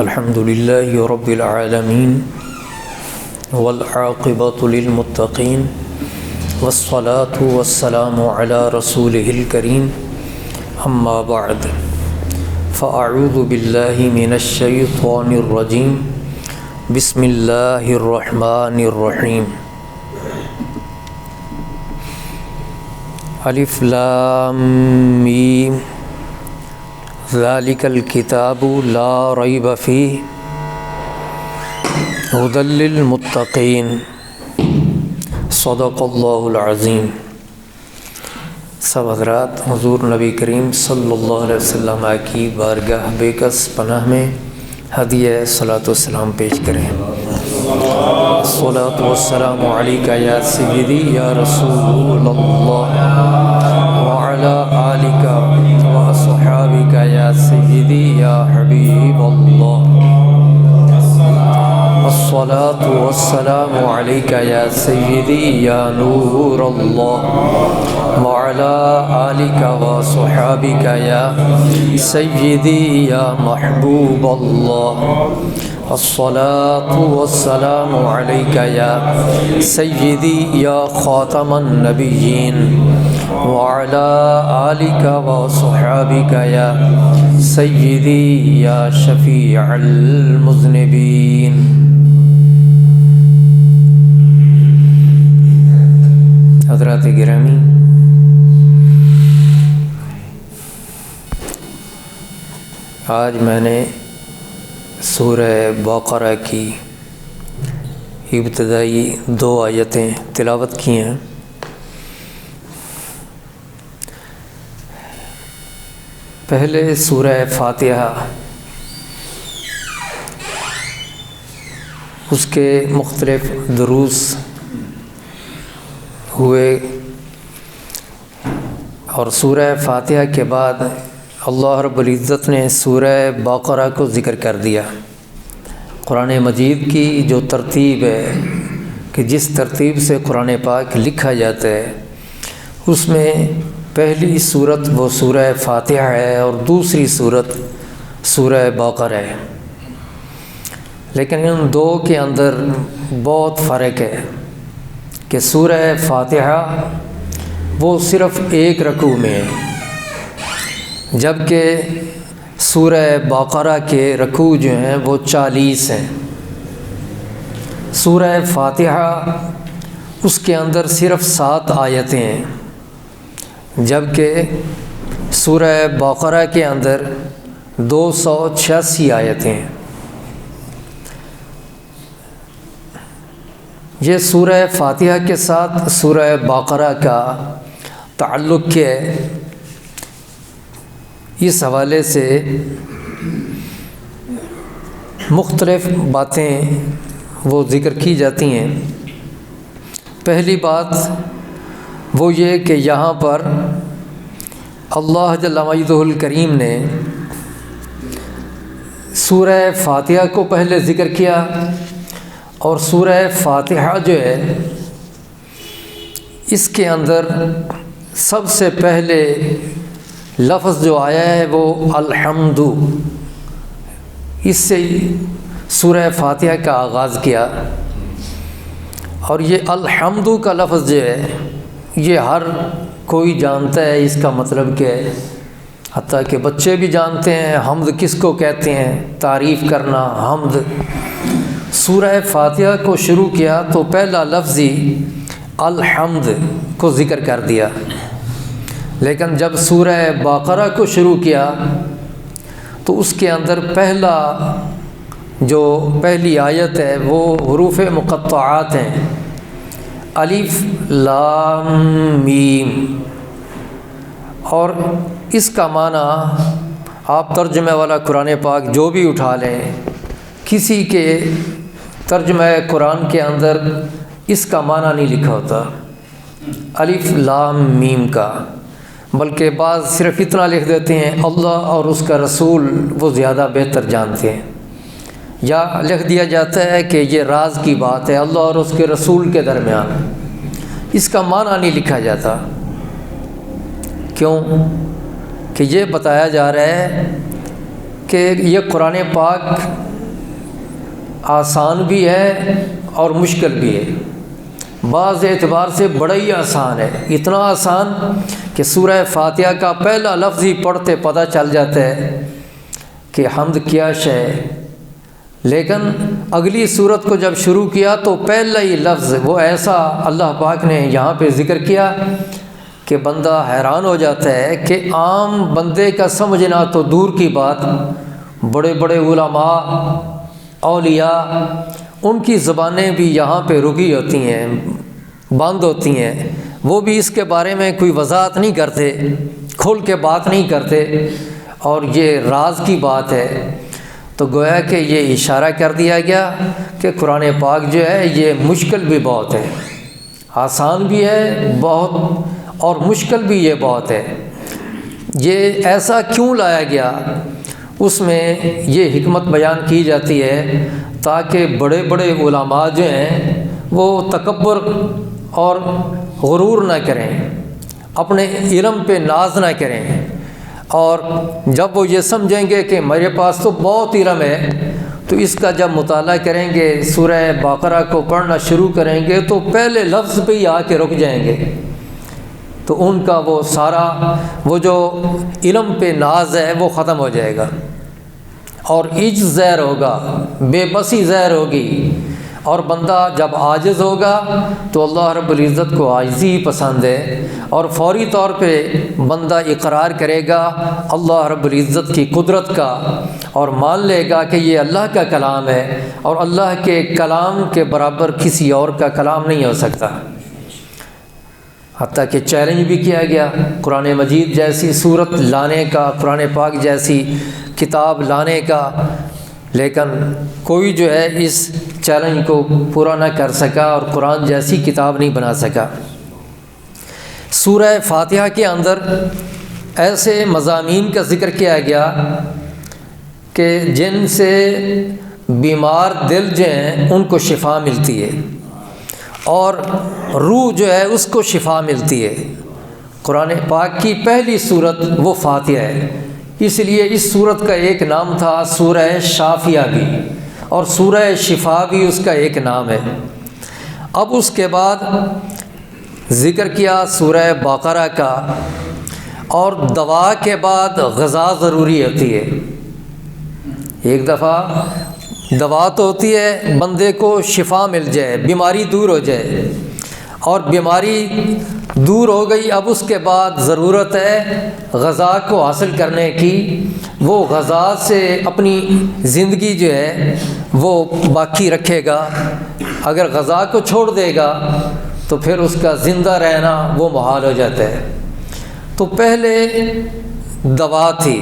الحمد لله رب العالمين والعاقبة للمتقين والصلاة والسلام على رسوله الكريم أما بعد فأعوذ بالله من الشيطان الرجيم بسم الله الرحمن الرحيم الف لام میم ذالک الکتاب لا ریب فیہ ھدی للمتقین صدق اللہ العظیم۔ سب حضرات حضور نبی کریم صلی اللہ علیہ وسلم کی بارگاہ بے کس پناہ میں ہدیہ صلاۃ والسلام پیش کریں۔ الصلاۃ والسلام علیک یا سیدی یا رسول اللہ وعلی آلک واصحابک یا سیدی یا حبیب اللہ۔ الصلاۃ والسلام علیک یا سیدی یا نور اللہ وعلی آلک واصحابک یا سیدی یا محبوب اللہ۔ الصلاۃ والسلام علیک یا سیدی یا خاتم النبیین وعلی آلک وصحابک یا سیدی یا شفیع المذنبین۔ حضرات گرامی، آج میں نے سورہ بقرہ کی ابتدائی 2 آیتیں تلاوت کی ہیں۔ پہلے سورہ فاتحہ، اس کے مختلف دروس ہوئے اور سورہ فاتحہ کے بعد اللہ رب العزت نے سورہ بقرہ کو ذکر کر دیا۔ قرآن مجید کی جو ترتیب ہے کہ جس ترتیب سے قرآن پاک لکھا جاتا ہے، اس میں پہلی صورت وہ سورہ فاتحہ ہے اور دوسری صورت سورہ بقرہ ہے، لیکن ان دو کے اندر بہت فرق ہے کہ سورہ فاتحہ وہ صرف ایک رکوع میں ہے، جبکہ سورہ بقرہ کے رکوع جو ہیں وہ 40 ہیں۔ سورہ فاتحہ اس کے اندر صرف 7 آیتیں ہیں، جبکہ سورہ بقرہ کے اندر 286 آیتیں ہیں۔ یہ سورہ فاتحہ کے ساتھ سورہ بقرہ کا تعلق ہے، اس حوالے سے مختلف باتیں وہ ذکر کی جاتی ہیں۔ پہلی بات وہ یہ کہ یہاں پر اللہ جل مجدہ الکریم نے سورہ فاتحہ کو پہلے ذکر کیا، اور سورہ فاتحہ جو ہے اس کے اندر سب سے پہلے لفظ جو آیا ہے وہ الحمد، اس سے سورہ فاتحہ کا آغاز کیا۔ اور یہ الحمد کا لفظ جو ہے یہ ہر کوئی جانتا ہے اس کا مطلب کیا ہے، حتیٰ کہ بچے بھی جانتے ہیں حمد کس کو کہتے ہیں، تعریف کرنا، حمد۔ سورہ فاتحہ کو شروع کیا تو پہلا لفظ ہی الحمد کو ذکر کر دیا، لیکن جب سورہ بقرہ کو شروع کیا تو اس کے اندر پہلی آیت ہے وہ حروف مقطعات ہیں، الف لام میم، اور اس کا معنی آپ ترجمہ والا قرآن پاک جو بھی اٹھا لیں، کسی کے ترجمہ قرآن کے اندر اس کا معنی نہیں لکھا ہوتا الف لام میم کا، بلکہ بعض صرف اتنا لکھ دیتے ہیں اللہ اور اس کا رسول وہ زیادہ بہتر جانتے ہیں، یا لکھ دیا جاتا ہے کہ یہ راز کی بات ہے اللہ اور اس کے رسول کے درمیان، اس کا معنی نہیں لکھا جاتا۔ کیوں؟ کہ کہ یہ بتایا جا رہا ہے کہ یہ قرآن پاک آسان بھی ہے اور مشکل بھی ہے۔ بعض اعتبار سے بڑا ہی آسان ہے، اتنا آسان کہ سورہ فاتحہ کا پہلا لفظ ہی پڑھتے پتہ چل جاتا ہے کہ حمد کیا شے ہے۔ لیکن اگلی صورت کو جب شروع کیا تو پہلا ہی لفظ وہ ایسا اللہ پاک نے یہاں پہ ذکر کیا کہ بندہ حیران ہو جاتا ہے کہ عام بندے کا سمجھنا تو دور کی بات، بڑے بڑے علماء اولیاء ان کی زبانیں بھی یہاں پہ رکی ہوتی ہیں، بند ہوتی ہیں، وہ بھی اس کے بارے میں کوئی وضاحت نہیں کرتے، کھول کے بات نہیں کرتے، اور یہ راز کی بات ہے۔ تو گویا کہ یہ اشارہ کر دیا گیا کہ قرآن پاک جو ہے یہ مشکل بھی بہت ہے، آسان بھی ہے بہت اور مشکل بھی یہ بہت ہے۔ یہ ایسا کیوں لایا گیا، اس میں یہ حکمت بیان کی جاتی ہے تاکہ بڑے بڑے علماء جو ہیں وہ تکبر اور غرور نہ کریں، اپنے علم پہ ناز نہ کریں، اور جب وہ یہ سمجھیں گے کہ میرے پاس تو بہت علم ہے تو اس کا جب مطالعہ کریں گے، سورہ بقرہ کو پڑھنا شروع کریں گے تو پہلے لفظ پہ ہی آ کے رک جائیں گے، تو ان کا وہ سارا وہ جو علم پہ ناز ہے وہ ختم ہو جائے گا، اور عجز ظاہر ہوگا، بے بسی ظاہر ہوگی، اور بندہ جب عاجز ہوگا تو اللہ رب العزت کو عاجزی ہی پسند ہے، اور فوری طور پہ بندہ اقرار کرے گا اللہ رب العزت کی قدرت کا، اور مان لے گا کہ یہ اللہ کا کلام ہے، اور اللہ کے کلام کے برابر کسی اور کا کلام نہیں ہو سکتا۔ حتیٰ کہ چیلنج بھی کیا گیا قرآن مجید جیسی صورت لانے کا، قرآن پاک جیسی کتاب لانے کا، لیکن کوئی جو ہے اس چیلنج کو پورا نہ کر سکا اور قرآن جیسی کتاب نہیں بنا سکا۔ سورہ فاتحہ کے اندر ایسے مضامین کا ذکر کیا گیا کہ جن سے بیمار دل جو ہیں ان کو شفا ملتی ہے، اور روح جو ہے اس کو شفا ملتی ہے۔ قرآن پاک کی پہلی صورت وہ فاتحہ ہے، اس لیے اس صورت کا ایک نام تھا سورہ شافیہ بھی، اور سورہ شفا بھی اس کا ایک نام ہے۔ اب اس کے بعد ذکر کیا سورہ بقرہ کا، اور دوا کے بعد غذا ضروری ہوتی ہے۔ ایک دفعہ دوا تو ہوتی ہے بندے کو شفا مل جائے، بیماری دور ہو جائے، اور بیماری دور ہو گئی، اب اس کے بعد ضرورت ہے غذا کو حاصل کرنے کی۔ وہ غذا سے اپنی زندگی جو ہے وہ باقی رکھے گا، اگر غذا کو چھوڑ دے گا تو پھر اس کا زندہ رہنا وہ محال ہو جاتا ہے۔ تو پہلے دوا تھی،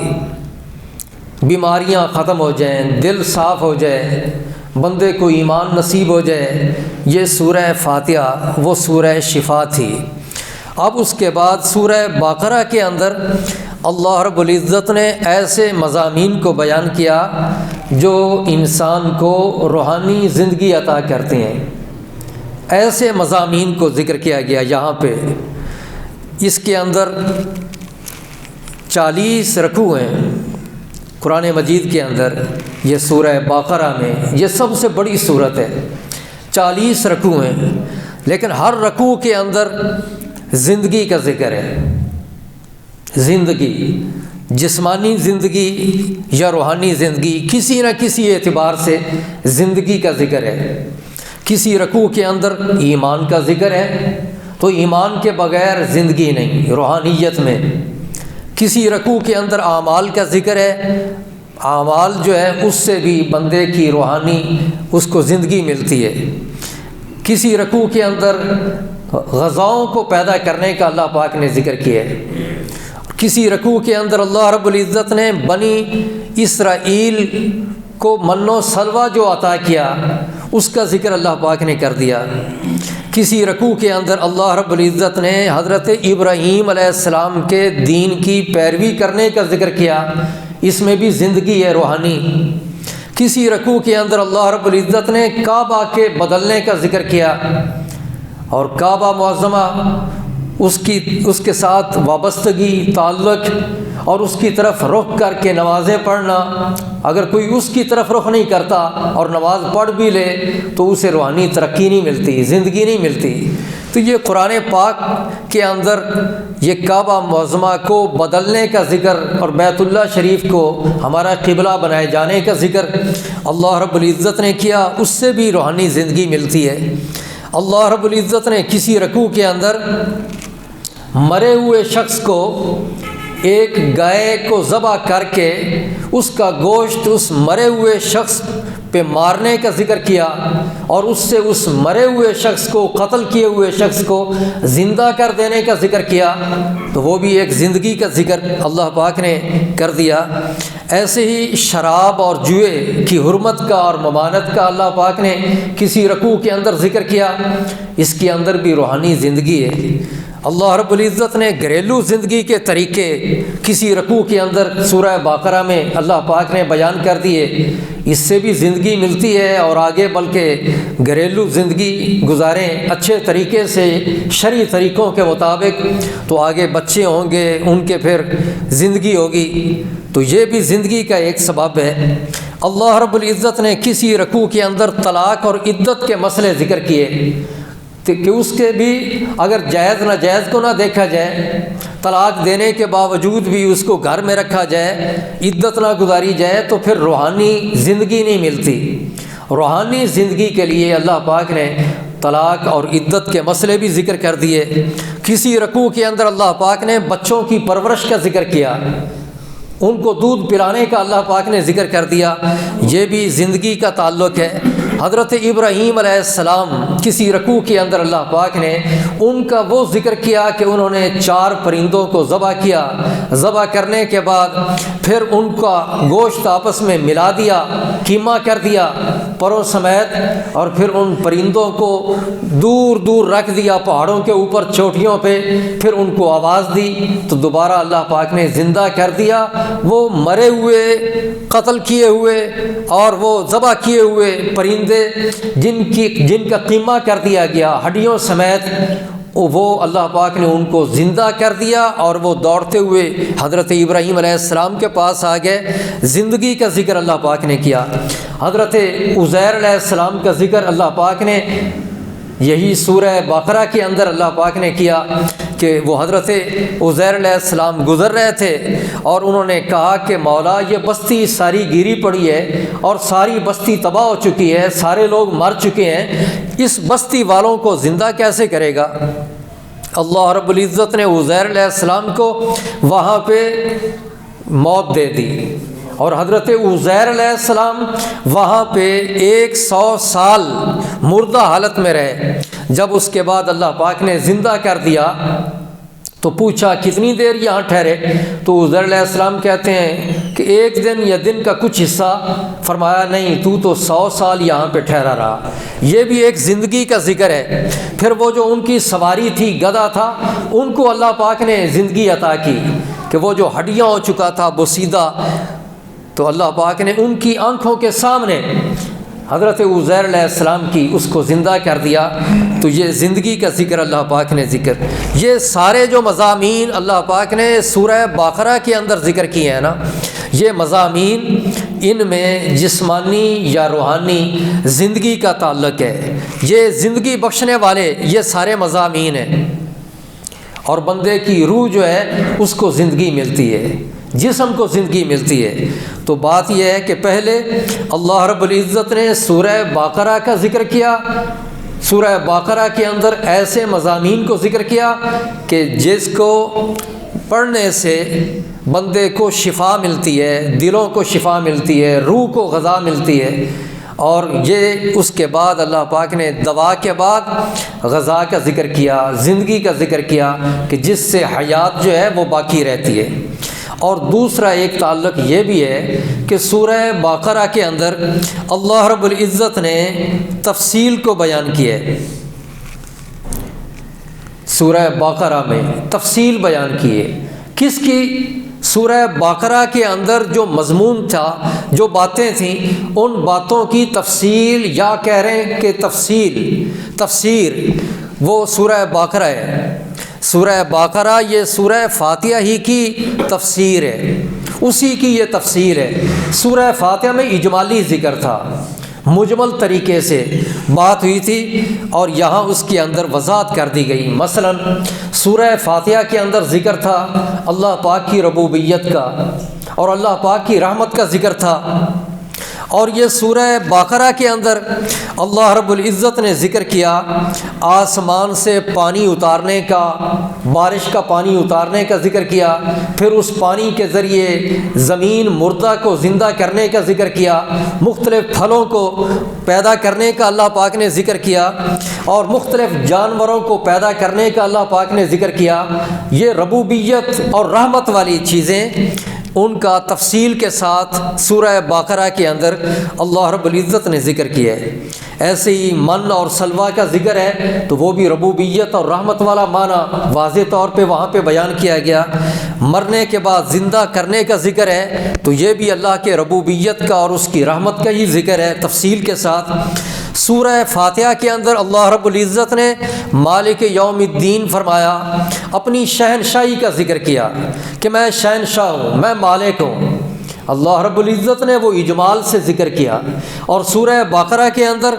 بیماریاں ختم ہو جائیں، دل صاف ہو جائے، بندے کو ایمان نصیب ہو جائے، یہ سورہ فاتحہ وہ سورہ شفا تھی۔ اب اس کے بعد سورہ بقرہ کے اندر اللہ رب العزت نے ایسے مضامین کو بیان کیا جو انسان کو روحانی زندگی عطا کرتے ہیں، ایسے مضامین کو ذکر کیا گیا یہاں پہ۔ اس کے اندر 40 رکوع ہیں قرآن مجید کے اندر، یہ سورہ بقرہ میں یہ سب سے بڑی صورت ہے، 40 رکوع ہیں، لیکن ہر رکوع کے اندر زندگی کا ذکر ہے۔ زندگی، جسمانی زندگی یا روحانی زندگی، کسی نہ کسی اعتبار سے زندگی کا ذکر ہے۔ کسی رکوع کے اندر ایمان کا ذکر ہے، تو ایمان کے بغیر زندگی نہیں روحانیت میں۔ کسی رکوع کے اندر اعمال کا ذکر ہے، اعمال جو ہے اس سے بھی بندے کی روحانی اس کو زندگی ملتی ہے۔ کسی رکوع کے اندر غذاؤں کو پیدا کرنے کا اللہ پاک نے ذکر کیا ہے۔ کسی رکوع کے اندر اللہ رب العزت نے بنی اسرائیل کو من و سلوہ جو عطا کیا اس کا ذکر اللہ پاک نے کر دیا۔ کسی رکوع کے اندر اللہ رب العزت نے حضرت ابراہیم علیہ السلام کے دین کی پیروی کرنے کا ذکر کیا، اس میں بھی زندگی ہے روحانی۔ کسی رکوع کے اندر اللہ رب العزت نے کعبہ کے بدلنے کا ذکر کیا، اور کعبہ معظمہ اس کے ساتھ وابستگی، تعلق اور اس کی طرف رخ کر کے نمازیں پڑھنا، اگر کوئی اس کی طرف رخ نہیں کرتا اور نماز پڑھ بھی لے تو اسے روحانی ترقی نہیں ملتی، زندگی نہیں ملتی۔ تو یہ قرآن پاک کے اندر یہ کعبہ معظمہ کو بدلنے کا ذکر اور بیت اللہ شریف کو ہمارا قبلہ بنائے جانے کا ذکر اللہ رب العزت نے کیا، اس سے بھی روحانی زندگی ملتی ہے۔ اللہ رب العزت نے کسی رکوع کے اندر مرے ہوئے شخص کو، ایک گائے کو ذبح کر کے اس کا گوشت اس مرے ہوئے شخص پہ مارنے کا ذکر کیا، اور اس سے اس مرے ہوئے شخص کو، قتل کیے ہوئے شخص کو زندہ کر دینے کا ذکر کیا، تو وہ بھی ایک زندگی کا ذکر اللہ پاک نے کر دیا۔ ایسے ہی شراب اور جوئے کی حرمت کا اور ممانعت کا اللہ پاک نے کسی رکوع کے اندر ذکر کیا، اس کے اندر بھی روحانی زندگی ہے۔ اللہ رب العزت نے گھریلو زندگی کے طریقے کسی رکوع کے اندر سورہ بقرہ میں اللہ پاک نے بیان کر دیے، اس سے بھی زندگی ملتی ہے، اور آگے بلکہ گھریلو زندگی گزاریں اچھے طریقے سے شرعی طریقوں کے مطابق، تو آگے بچے ہوں گے، ان کے پھر زندگی ہوگی، تو یہ بھی زندگی کا ایک سبب ہے۔ اللہ رب العزت نے کسی رکوع کے اندر طلاق اور عدت کے مسئلے ذکر کیے کہ اس کے بھی اگر جائز ناجائز کو نہ دیکھا جائے، طلاق دینے کے باوجود بھی اس کو گھر میں رکھا جائے، عدت نہ گزاری جائے، تو پھر روحانی زندگی نہیں ملتی۔ روحانی زندگی کے لیے اللہ پاک نے طلاق اور عدت کے مسئلے بھی ذکر کر دیے۔ کسی رکوع کے اندر اللہ پاک نے بچوں کی پرورش کا ذکر کیا، ان کو دودھ پلانے کا اللہ پاک نے ذکر کر دیا، یہ بھی زندگی کا تعلق ہے۔ حضرت ابراہیم علیہ السلام کسی رکوع کے اندر اللہ پاک نے ان کا وہ ذکر کیا کہ انہوں نے 4 پرندوں کو ذبح کیا، ذبح کرنے کے بعد پھر ان کا گوشت آپس میں ملا دیا، قیمہ کر دیا پروں سمیت، اور پھر ان پرندوں کو دور دور رکھ دیا پہاڑوں کے اوپر چوٹیوں پہ، پھر ان کو آواز دی تو دوبارہ اللہ پاک نے زندہ کر دیا۔ وہ مرے ہوئے، قتل کیے ہوئے اور وہ ذبح کیے ہوئے پرندے جن کا قیمہ کر دیا گیا ہڈیوں سمیت، وہ اللہ پاک نے ان کو زندہ کر دیا، اور وہ دوڑتے ہوئے حضرت ابراہیم علیہ السلام کے پاس آ گئے۔ زندگی کا ذکر اللہ پاک نے کیا۔ حضرت عزیر علیہ السلام کا ذکر اللہ پاک نے یہی سورہ بقرہ کے اندر اللہ پاک نے کیا کہ وہ حضرت عزیر علیہ السلام گزر رہے تھے، اور انہوں نے کہا کہ مولا یہ بستی ساری گری پڑی ہے اور ساری بستی تباہ ہو چکی ہے، سارے لوگ مر چکے ہیں، اس بستی والوں کو زندہ کیسے کرے گا؟ اللہ رب العزت نے عزیر علیہ السلام کو وہاں پہ موت دے دی، اور حضرت عزیر علیہ السلام وہاں پہ 100 سال مردہ حالت میں رہے۔ جب اس کے بعد اللہ پاک نے زندہ کر دیا تو پوچھا کتنی دیر یہاں ٹھہرے؟ تو عزیر علیہ السلام کہتے ہیں کہ 1 دن یا دن کا کچھ حصہ۔ فرمایا نہیں، تو 100 سال یہاں پہ ٹھہرا رہا۔ یہ بھی ایک زندگی کا ذکر ہے۔ پھر وہ جو ان کی سواری تھی، گدھا تھا، ان کو اللہ پاک نے زندگی عطا کی کہ وہ جو ہڈیاں ہو چکا تھا بوسیدہ، تو اللہ پاک نے ان کی آنکھوں کے سامنے حضرت عزیر علیہ السلام کی اس کو زندہ کر دیا۔ تو یہ زندگی کا ذکر اللہ پاک نے ذکر، یہ سارے جو مضامین اللہ پاک نے سورہ بقرہ کے اندر ذکر کیے ہیں نا، یہ مضامین ان میں جسمانی یا روحانی زندگی کا تعلق ہے۔ یہ زندگی بخشنے والے یہ سارے مضامین ہیں، اور بندے کی روح جو ہے اس کو زندگی ملتی ہے، جسم کو زندگی ملتی ہے۔ تو بات یہ ہے کہ پہلے اللہ رب العزت نے سورہ بقرہ کا ذکر کیا، سورہ بقرہ کے اندر ایسے مضامین کو ذکر کیا کہ جس کو پڑھنے سے بندے کو شفا ملتی ہے، دلوں کو شفا ملتی ہے، روح کو غذا ملتی ہے۔ اور یہ اس کے بعد اللہ پاک نے دوا کے بعد غذا کا ذکر کیا، زندگی کا ذکر کیا کہ جس سے حیات جو ہے وہ باقی رہتی ہے۔ اور دوسرا ایک تعلق یہ بھی ہے کہ سورہ بقرہ کے اندر اللہ رب العزت نے تفصیل کو بیان کیا ہے۔ سورہ بقرہ میں تفصیل بیان کی ہے، کس کی؟ سورہ بقرہ کے اندر جو مضمون تھا، جو باتیں تھیں، ان باتوں کی تفصیل، یا کہہ رہے ہیں کہ تفسیر وہ سورہ بقرہ ہے۔ سورہ بقرہ یہ سورہ فاتحہ ہی کی تفسیر ہے، اسی کی یہ تفسیر ہے۔ سورہ فاتحہ میں اجمالی ذکر تھا، مجمل طریقے سے بات ہوئی تھی، اور یہاں اس کے اندر وضاحت کر دی گئی۔ مثلا سورہ فاتحہ کے اندر ذکر تھا اللہ پاک کی ربوبیت کا اور اللہ پاک کی رحمت کا ذکر تھا، اور یہ سورہ بقرہ کے اندر اللہ رب العزت نے ذکر کیا آسمان سے پانی اتارنے کا، بارش کا پانی اتارنے کا ذکر کیا، پھر اس پانی کے ذریعے زمین مردہ کو زندہ کرنے کا ذکر کیا، مختلف پھلوں کو پیدا کرنے کا اللہ پاک نے ذکر کیا، اور مختلف جانوروں کو پیدا کرنے کا اللہ پاک نے ذکر کیا۔ یہ ربوبیت اور رحمت والی چیزیں ان کا تفصیل کے ساتھ سورہ بقرہ کے اندر اللہ رب العزت نے ذکر کیا ہے۔ ایسے ہی من اور سلوہ کا ذکر ہے تو وہ بھی ربوبیت اور رحمت والا معنی واضح طور پہ وہاں پہ بیان کیا گیا۔ مرنے کے بعد زندہ کرنے کا ذکر ہے تو یہ بھی اللہ کے ربوبیت کا اور اس کی رحمت کا ہی ذکر ہے تفصیل کے ساتھ۔ سورہ فاتحہ کے اندر اللہ رب العزت نے مالک یوم الدین فرمایا، اپنی شہنشاہی کا ذکر کیا کہ میں شہنشاہ ہوں، میں مالک ہوں۔ اللہ رب العزت نے وہ اجمال سے ذکر کیا، اور سورہ بقرہ کے اندر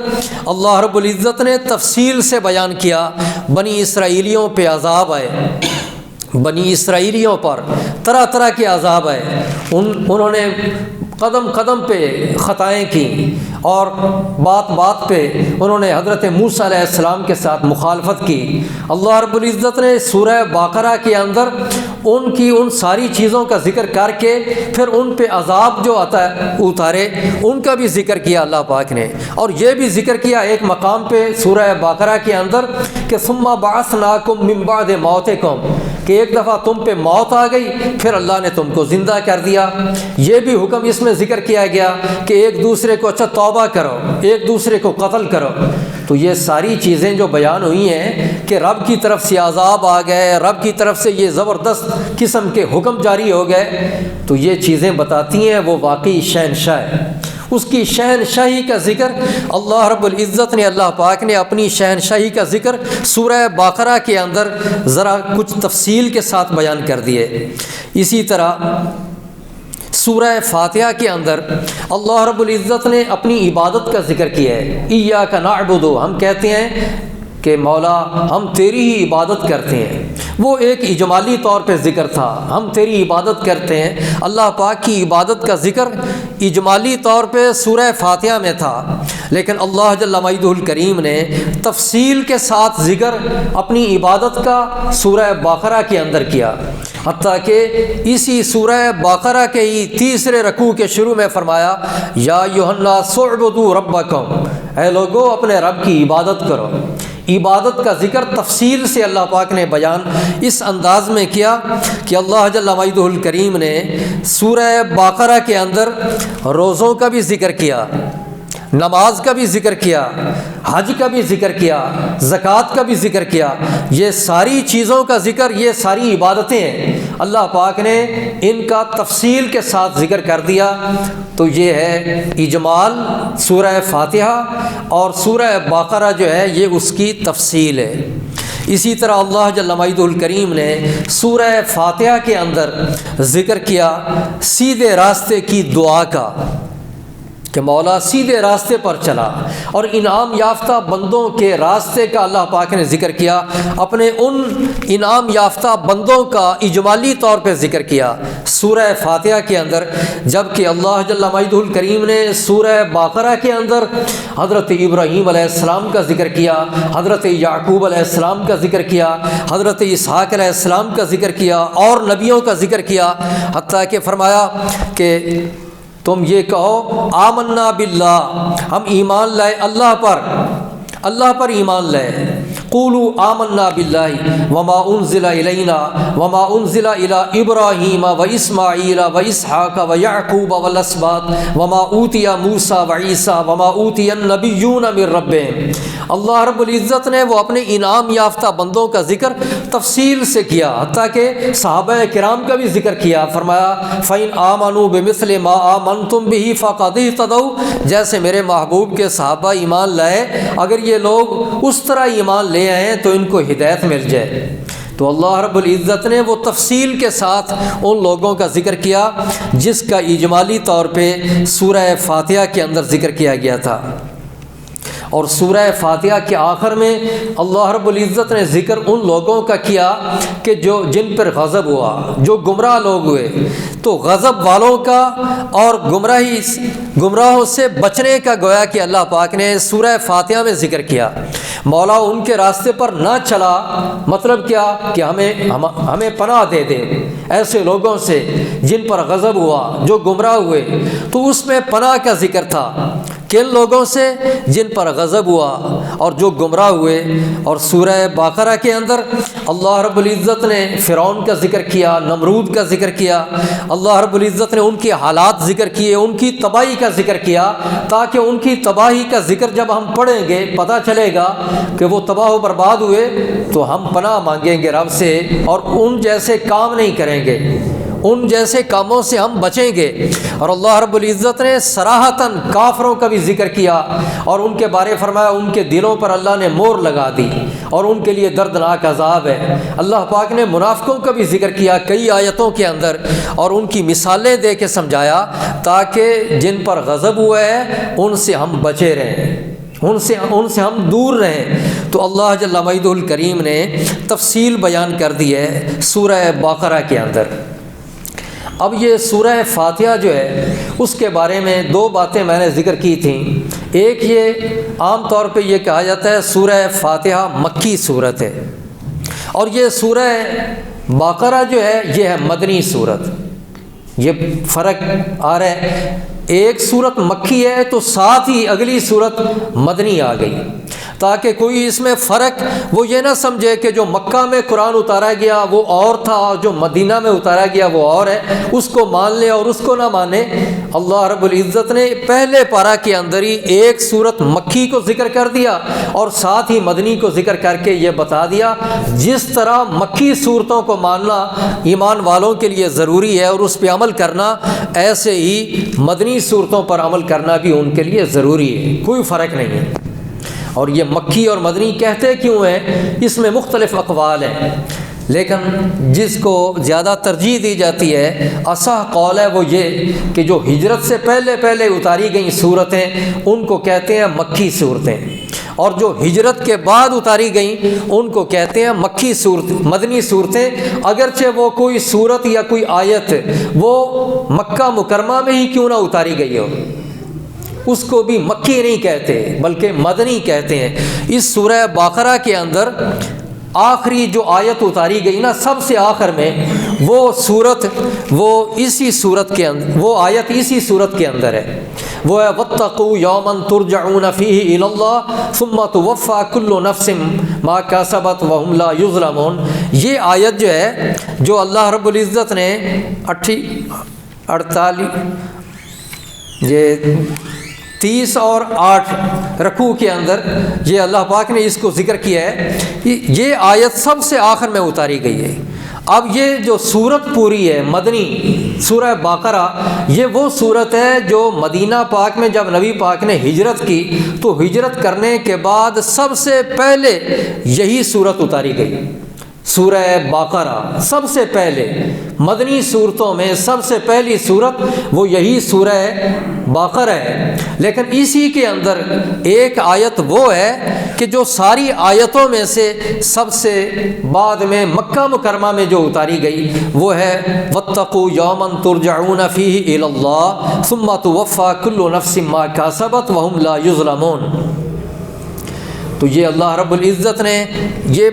اللہ رب العزت نے تفصیل سے بیان کیا بنی اسرائیلیوں پہ عذاب آئے، بنی اسرائیلیوں پر طرح طرح کے عذاب آئے، انہوں نے قدم قدم پہ خطائیں کی، اور بات بات پہ انہوں نے حضرت موسیٰ علیہ السلام کے ساتھ مخالفت کی۔ اللہ رب العزت نے سورہ بقرہ کے اندر ان کی ان ساری چیزوں کا ذکر کر کے پھر ان پہ عذاب جو آتا ہے اتارے ان کا بھی ذکر کیا اللہ پاک نے، اور یہ بھی ذکر کیا ایک مقام پہ سورہ بقرہ کے اندر کہ ثم بعثناکم من بعد موتکم، کہ ایک دفعہ تم پہ موت آ گئی پھر اللہ نے تم کو زندہ کر دیا۔ یہ بھی حکم اس میں ذکر کیا گیا کہ ایک دوسرے کو اچھا توبہ کرو، ایک دوسرے کو قتل کرو۔ تو یہ ساری چیزیں جو بیان ہوئی ہیں کہ رب کی طرف سے عذاب آ گئے، رب کی طرف سے یہ زبردست قسم کے حکم جاری ہو گئے، تو یہ چیزیں بتاتی ہیں وہ واقعی شہنشاہ ہے۔ اس کی شہنشاہی کا ذکر اللہ رب العزت نے، اللہ پاک نے اپنی شہنشاہی کا ذکر سورہ بقرہ کے اندر ذرا کچھ تفصیل کے ساتھ بیان کر دیے۔ اسی طرح سورہ فاتحہ کے اندر اللہ رب العزت نے اپنی عبادت کا ذکر کیا ہے۔ ایاک نعبد، ہم کہتے ہیں کہ مولا ہم تیری ہی عبادت کرتے ہیں، وہ ایک اجمالی طور پہ ذکر تھا، ہم تیری عبادت کرتے ہیں۔ اللہ پاک کی عبادت کا ذکر اجمالی طور پہ سورہ فاتحہ میں تھا، لیکن اللہ جل مجدہ الکریم نے تفصیل کے ساتھ ذکر اپنی عبادت کا سورہ بقرہ کے اندر کیا، حتیٰ کہ اسی سورہ بقرہ کے ہی تیسرے رکوع کے شروع میں فرمایا یا ایھا الناس اعبدوا ربکم، اے لوگو اپنے رب کی عبادت کرو۔ عبادت کا ذکر تفصیل سے اللہ پاک نے بیان اس انداز میں کیا کہ اللہ جل مجدہ الکریم نے سورہ بقرہ کے اندر روزوں کا بھی ذکر کیا، نماز کا بھی ذکر کیا، حج کا بھی ذکر کیا، زکوٰۃ کا بھی ذکر کیا۔ یہ ساری چیزوں کا ذکر، یہ ساری عبادتیں ہیں، اللہ پاک نے ان کا تفصیل کے ساتھ ذکر کر دیا۔ تو یہ ہے اجمال سورہ فاتحہ، اور سورہ بقرہ جو ہے یہ اس کی تفصیل ہے۔ اسی طرح اللہ جل مجدہ الکریم نے سورہ فاتحہ کے اندر ذکر کیا سیدھے راستے کی دعا کا، کہ مولا سیدھے راستے پر چلا، اور انعام یافتہ بندوں کے راستے کا اللہ پاک نے ذکر کیا، اپنے ان انعام یافتہ بندوں کا اجمالی طور پہ ذکر کیا سورہ فاتحہ کے اندر۔ جبکہ اللہ جل مجدہ الکریم نے سورہ بقرہ کے اندر حضرت ابراہیم علیہ السلام کا ذکر کیا، حضرت یعقوب علیہ السلام کا ذکر کیا، حضرت اسحاق علیہ السلام کا ذکر کیا، اور نبیوں کا ذکر کیا، حتیٰ کہ فرمایا کہ تم یہ کہو آمنا باللہ، ہم ایمان لائے اللہ پر ایمان لائے۔ قولوا آمنا باللہ وما انزل الینا وما انزل الی ابراہیم واسماعیل واسحاق ویعقوب والاسباط وما اوتی موسیٰ وعیسیٰ وما اوتی النبیون من ربہم۔ اللہ رب العزت نے وہ اپنے انعام یافتہ بندوں کا ذکر تفصیل سے کیا، حتیٰ کہ صحابہ کرام کا بھی ذکر کیا۔ فرمایا فَإِنْ آمَنُوا بِمِثْلِ مَا آمَنْتُمْ بِهِ فَقَدْ اهْتَدَوْا، جیسے میرے محبوب کے صحابہ ایمان لائے، اگر یہ لوگ اس طرح ایمان لے آئیں تو ان کو ہدایت مل جائے۔ تو اللہ رب العزت نے وہ تفصیل کے ساتھ ان لوگوں کا ذکر کیا جس کا اجمالی طور پہ سورہ فاتحہ کے اندر ذکر کیا گیا تھا۔ اور سورہ فاتحہ کے آخر میں اللہ رب العزت نے ذکر ان لوگوں کا کیا کہ جن پر غضب ہوا، جو گمراہ لوگ ہوئے، تو غضب والوں کا اور گمراہوں سے بچنے کا گویا کہ اللہ پاک نے سورہ فاتحہ میں ذکر کیا۔ مولا ان کے راستے پر نہ چلا، مطلب کیا کہ ہمیں پناہ دے دے ایسے لوگوں سے جن پر غضب ہوا، جو گمراہ ہوئے۔ تو اس میں پناہ کا ذکر تھا، کن لوگوں سے؟ جن پر غضب ہوا اور جو گمراہ ہوئے۔ اور سورہ بقرہ کے اندر اللہ رب العزت نے فرعون کا ذکر کیا، نمرود کا ذکر کیا، اللہ رب العزت نے ان کے حالات ذکر کیے، ان کی تباہی کا ذکر کیا، تاکہ ان کی تباہی کا ذکر جب ہم پڑھیں گے پتہ چلے گا کہ وہ تباہ و برباد ہوئے، تو ہم پناہ مانگیں گے رب سے اور ان جیسے کام نہیں کریں گے، ان جیسے کاموں سے ہم بچیں گے۔ اور اللہ رب العزت نے صراحتاً کافروں کا بھی ذکر کیا اور ان کے بارے فرمایا ان کے دلوں پر اللہ نے مور لگا دی اور ان کے لیے دردناک عذاب ہے۔ اللہ پاک نے منافقوں کا بھی ذکر کیا کئی آیتوں کے اندر اور ان کی مثالیں دے کے سمجھایا تاکہ جن پر غضب ہوا ہے ان سے ہم بچے رہیں، ان سے ہم دور رہیں۔ تو اللہ جل مجدہ الکریم نے تفصیل بیان کر دی ہے سورہ بقرہ کے اندر۔ اب یہ سورہ فاتحہ جو ہے اس کے بارے میں دو باتیں میں نے ذکر کی تھیں۔ ایک یہ عام طور پہ یہ کہا جاتا ہے سورہ فاتحہ مکی صورت ہے، اور یہ سورہ بقرہ جو ہے یہ ہے مدنی صورت۔ یہ فرق آ رہا ہے، ایک صورت مکی ہے تو ساتھ ہی اگلی صورت مدنی آ گئی، تاکہ کوئی اس میں فرق وہ یہ نہ سمجھے کہ جو مکہ میں قرآن اتارا گیا وہ اور تھا اور جو مدینہ میں اتارا گیا وہ اور ہے، اس کو مان لے اور اس کو نہ مانے۔ اللہ رب العزت نے پہلے پارہ کے اندر ہی ایک صورت مکی کو ذکر کر دیا اور ساتھ ہی مدنی کو ذکر کر کے یہ بتا دیا جس طرح مکی صورتوں کو ماننا ایمان والوں کے لیے ضروری ہے اور اس پہ عمل کرنا، ایسے ہی مدنی صورتوں پر عمل کرنا بھی ان کے لیے ضروری ہے، کوئی فرق نہیں ہے۔ اور یہ مکی اور مدنی کہتے کیوں ہیں، اس میں مختلف اقوال ہیں، لیکن جس کو زیادہ ترجیح دی جاتی ہے اصح قول ہے وہ یہ کہ جو ہجرت سے پہلے اتاری گئیں صورتیں ان کو کہتے ہیں مکی صورتیں، اور جو ہجرت کے بعد اتاری گئیں ان کو کہتے ہیں مدنی صورتیں، اگرچہ وہ کوئی صورت یا کوئی آیت وہ مکہ مکرمہ میں ہی کیوں نہ اتاری گئی ہو، اس کو بھی مکی نہیں کہتے بلکہ مدنی کہتے ہیں۔ اس سورہ بقرہ کے اندر آخری جو آیت اتاری گئی نا سب سے آخر میں، وہ اسی صورت کے اندر، وہ آیت اسی صورت کے اندر ہے، وہ ہے وَاتَّقُوا يَوْمًا تُرْجَعُونَ فِيهِ إِلَى اللَّهِ ثُمَّ تُوَفَّى كُلُّ نَفْسٍ مَا كَسَبَتْ وَهُمْ لَا يُظْلَمُونَ۔ یہ آیت جو ہے جو اللہ رب العزت نے 30 اور 8 رکوع کے اندر یہ اللہ پاک نے اس کو ذکر کیا ہے، یہ آیت سب سے آخر میں اتاری گئی ہے۔ اب یہ جو صورت پوری ہے مدنی سورہ بقرہ، یہ وہ صورت ہے جو مدینہ پاک میں جب نبی پاک نے ہجرت کی تو ہجرت کرنے کے بعد سب سے پہلے یہی صورت اتاری گئی، سورہ بقرہ سب سے پہلے مدنی صورتوں میں سب سے پہلی صورت وہ یہی سورہ بقرہ ہے۔ لیکن اسی کے اندر ایک آیت وہ ہے کہ جو ساری آیتوں میں سے سب سے بعد میں مکہ مکرمہ میں جو اتاری گئی وہ ہے وَاتَّقُوا يَوْمًا تُرْجَعُونَ فِيهِ إِلَى اللَّهِ ثُمَّ تُوَفَّى كُلُّ نَفْسٍ مَا كَسَبَتْ وَهُمْ لَا يُظْلَمُونَ۔ تو یہ اللہ رب العزت نے یہ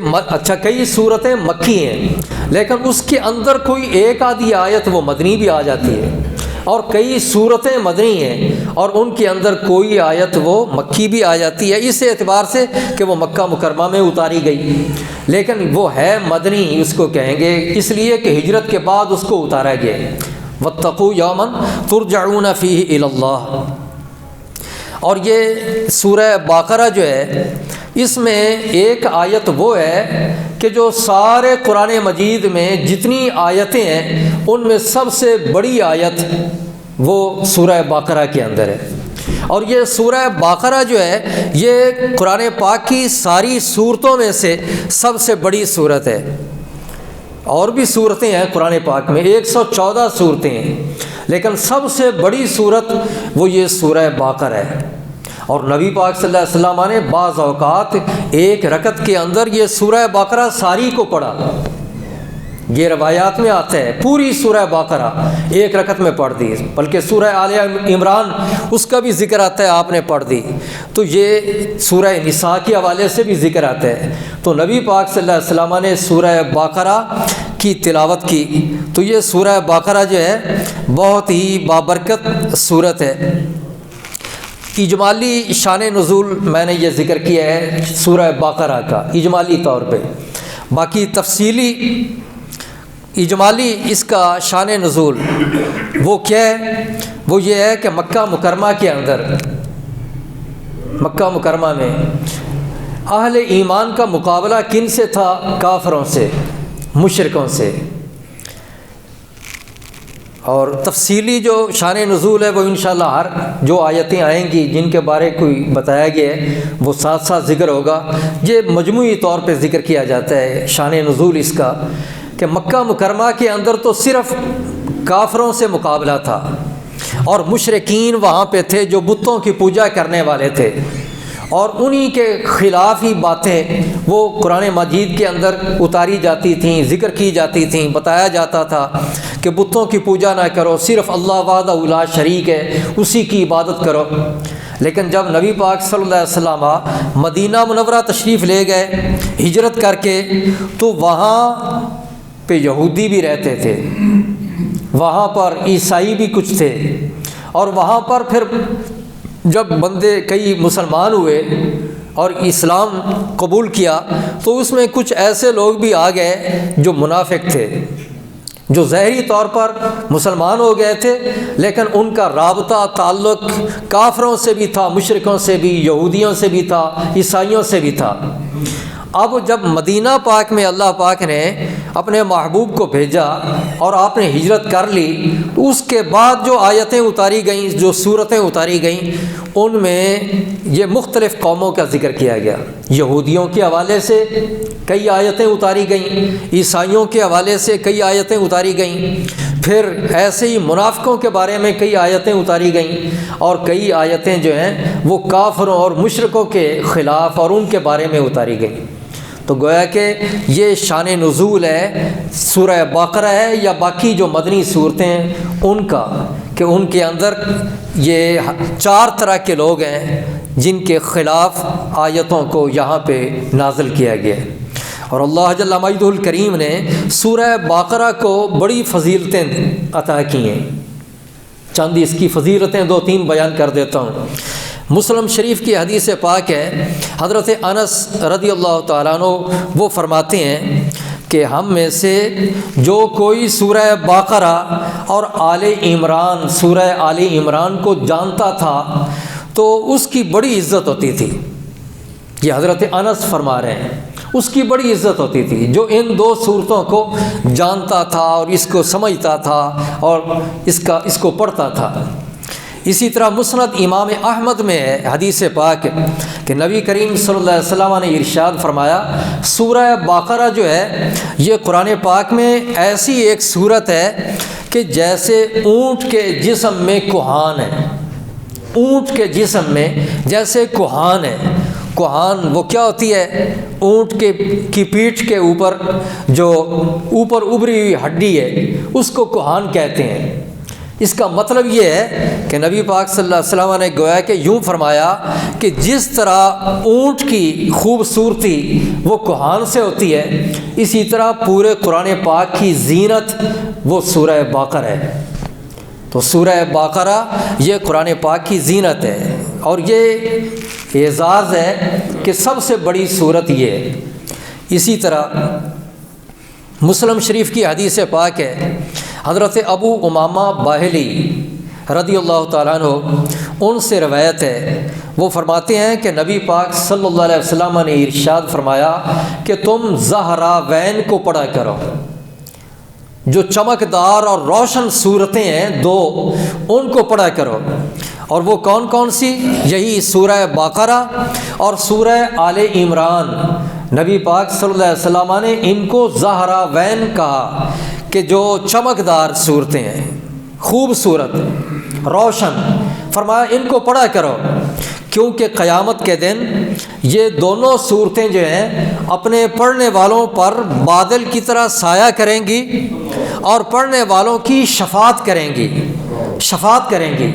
کئی صورتیں مکی ہیں، لیکن اس کے اندر کوئی ایک آدھی آیت وہ مدنی بھی آ جاتی ہے، اور کئی صورتیں مدنی ہیں اور ان کے اندر کوئی آیت وہ مکی بھی آ جاتی ہے، اس اعتبار سے کہ وہ مکہ مکرمہ میں اتاری گئی، لیکن وہ ہے مدنی اس کو کہیں گے اس لیے کہ ہجرت کے بعد اس کو اتارا گیا ہے۔ وَاتَّقُوا يَوْمًا تُرْجَعُونَ فِيهِ إِلَى اللَّهِ۔ اور یہ سورہ بقرہ جو ہے اس میں ایک آیت وہ ہے کہ جو سارے قرآن مجید میں جتنی آیتیں ہیں ان میں سب سے بڑی آیت وہ سورہ بقرہ کے اندر ہے، اور یہ سورہ بقرہ جو ہے یہ قرآن پاک کی ساری صورتوں میں سے سب سے بڑی صورت ہے، اور بھی صورتیں ہیں قرآن پاک میں، 114 صورتیں ہیں، لیکن سب سے بڑی صورت وہ یہ سورہ باقرہ ہے۔ اور نبی پاک صلی اللہ علیہ وسلم نے بعض اوقات ایک رکعت کے اندر یہ سورہ باقرہ ساری کو پڑھا، یہ روایات میں آتا ہے، پوری سورہ باقرہ ایک رکعت میں پڑھ دی، بلکہ سورہ آل عمران اس کا بھی ذکر آتا ہے، آپ نے پڑھ دی۔ تو یہ سورہ نساء کے حوالے سے بھی ذکر آتا ہے۔ تو نبی پاک صلی اللہ علیہ وسلم نے سورہ باقرہ کی تلاوت کی، تو یہ سورہ باقرہ جو ہے بہت ہی بابرکت صورت ہے۔ اجمالی شان نزول میں نے یہ ذکر کیا ہے سورہ باقرہ کا اجمالی طور پہ، باقی تفصیلی اجمالی اس کا شان نزول وہ کیا ہے؟ وہ یہ ہے کہ مکہ مکرمہ کے اندر، مکہ مکرمہ میں اہل ایمان کا مقابلہ کن سے تھا؟ کافروں سے، مشرکوں سے۔ اور تفصیلی جو شان نزول ہے وہ انشاءاللہ ہر جو آیتیں آئیں گی جن کے بارے کوئی بتایا گیا ہے وہ ساتھ ساتھ ذکر ہوگا۔ یہ مجموعی طور پہ ذکر کیا جاتا ہے شان نزول اس کا، کہ مکہ مکرمہ کے اندر تو صرف کافروں سے مقابلہ تھا، اور مشرکین وہاں پہ تھے جو بتوں کی پوجا کرنے والے تھے، اور انہی کے خلاف ہی باتیں وہ قرآن مجید کے اندر اتاری جاتی تھیں، ذکر کی جاتی تھیں، بتایا جاتا تھا کہ بتوں کی پوجا نہ کرو، صرف اللہ وحدہ لا شریک ہے، اسی کی عبادت کرو۔ لیکن جب نبی پاک صلی اللہ علیہ وسلم مدینہ منورہ تشریف لے گئے ہجرت کر کے، تو وہاں پہ یہودی بھی رہتے تھے، وہاں پر عیسائی بھی کچھ تھے، اور وہاں پر پھر جب بندے کئی مسلمان ہوئے اور اسلام قبول کیا تو اس میں کچھ ایسے لوگ بھی آ گئے جو منافق تھے، جو ظاہری طور پر مسلمان ہو گئے تھے لیکن ان کا رابطہ تعلق کافروں سے بھی تھا، مشرکوں سے بھی، یہودیوں سے بھی تھا، عیسائیوں سے بھی تھا۔ اب جب مدینہ پاک میں اللہ پاک نے اپنے محبوب کو بھیجا اور آپ نے ہجرت کر لی، تو اس کے بعد جو آیتیں اتاری گئیں، جو صورتیں اتاری گئیں، ان میں یہ مختلف قوموں کا ذکر کیا گیا۔ یہودیوں کے حوالے سے کئی آیتیں اتاری گئیں، عیسائیوں کے حوالے سے کئی آیتیں اتاری گئیں، پھر ایسے ہی منافقوں کے بارے میں کئی آیتیں اتاری گئیں، اور کئی آیتیں جو ہیں وہ کافروں اور مشرکوں کے خلاف اور ان کے بارے میں اتاری گئیں۔ تو گویا کہ یہ شان نزول ہے سورہ باقرہ ہے یا باقی جو مدنی صورتیں ہیں ان کا، کہ ان کے اندر یہ 4 طرح کے لوگ ہیں جن کے خلاف آیتوں کو یہاں پہ نازل کیا گیا ہے۔ اور اللہ جل مجدہ الکریم نے سورہ باقرہ کو بڑی فضیلتیں عطا کی ہیں، چند اس کی فضیلتیں 2-3 بیان کر دیتا ہوں۔ مسلم شریف کی حدیث پاک ہے، حضرت انس رضی اللہ تعالیٰ عنہ وہ فرماتے ہیں کہ ہم میں سے جو کوئی سورہ باقرہ اور آل عمران، سورہ آل عمران کو جانتا تھا تو اس کی بڑی عزت ہوتی تھی۔ یہ حضرت انس فرما رہے ہیں، اس کی بڑی عزت ہوتی تھی جو ان 2 صورتوں کو جانتا تھا اور اس کو سمجھتا تھا اور اس کو پڑھتا تھا۔ اسی طرح مسند امام احمد میں ہے حدیث پاک کہ نبی کریم صلی اللہ علیہ وسلم نے ارشاد فرمایا، سورہ باقرہ جو ہے یہ قرآن پاک میں ایسی ایک صورت ہے کہ جیسے اونٹ کے جسم میں کوہان ہے، اونٹ کے جسم میں جیسے کوہان ہے۔ کوہان وہ کیا ہوتی ہے؟ اونٹ کی پیٹھ کے اوپر جو اوپر ابری ہوئی ہڈی ہے اس کو کوہان کہتے ہیں۔ اس کا مطلب یہ ہے کہ نبی پاک صلی اللہ علیہ وسلم نے گویا کہ یوں فرمایا کہ جس طرح اونٹ کی خوبصورتی وہ کوہان سے ہوتی ہے، اسی طرح پورے قرآن پاک کی زینت وہ سورہ باقرہ ہے۔ تو سورہ باقرہ یہ قرآن پاک کی زینت ہے، اور یہ اعزاز ہے کہ سب سے بڑی سورت یہ ہے۔ اسی طرح مسلم شریف کی حدیث پاک ہے، حضرت ابو امامہ باہلی رضی اللہ تعالیٰ عنہ ان سے روایت ہے، وہ فرماتے ہیں کہ نبی پاک صلی اللہ علیہ وسلم نے ارشاد فرمایا کہ تم زہراوین کو پڑھا کرو۔ جو چمکدار اور روشن صورتیں ہیں 2 ان کو پڑھا کرو، اور وہ کون کون سی؟ یہی سورہ باقرہ اور سورہ آل عمران، نبی پاک صلی اللہ علیہ وسلم نے ان کو زہراوین کہا کہ جو چمکدار صورتیں ہیں، خوبصورت، روشن، فرمایا ان کو پڑھا کرو، کیونکہ قیامت کے دن یہ دونوں صورتیں جو ہیں اپنے پڑھنے والوں پر بادل کی طرح سایہ کریں گی اور پڑھنے والوں کی شفاعت کریں گی۔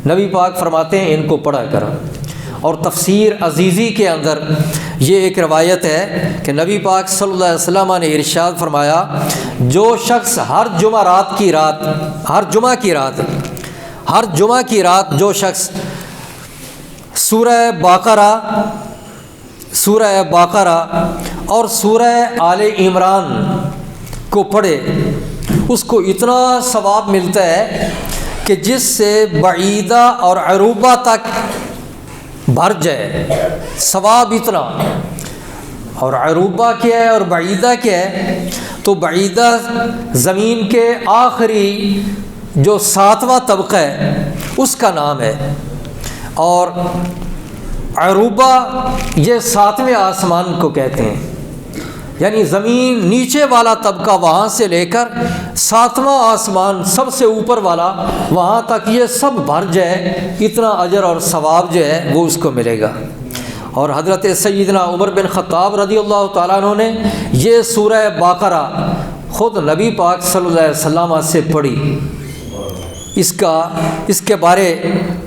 نبی پاک فرماتے ہیں ان کو پڑھا کرو۔ اور تفسیر عزیزی کے اندر یہ ایک روایت ہے کہ نبی پاک صلی اللہ علیہ وسلم نے ارشاد فرمایا، جو شخص ہر جمعہ کی رات جو شخص سورہ باقرہ اور سورہ آل عمران کو پڑھے، اس کو اتنا ثواب ملتا ہے کہ جس سے بعیدہ اور عروبہ تک بھر جائے، ثواب اتنا۔ اور عروبہ کیا ہے اور بعیدہ کیا ہے؟ تو بعیدہ زمین کے آخری جو 7واں طبقہ ہے اس کا نام ہے، اور عروبہ یہ 7ویں آسمان کو کہتے ہیں، یعنی زمین نیچے والا طبقہ وہاں سے لے کر 7واں آسمان سب سے اوپر والا وہاں تک یہ سب بھر جائے، اتنا اجر اور ثواب جو ہے وہ اس کو ملے گا۔ اور حضرت سیدنا عمر بن خطاب رضی اللہ تعالیٰ عنہ نے یہ سورہ باقرہ خود نبی پاک صلی اللہ علیہ وسلم سے پڑھی، اس کے بارے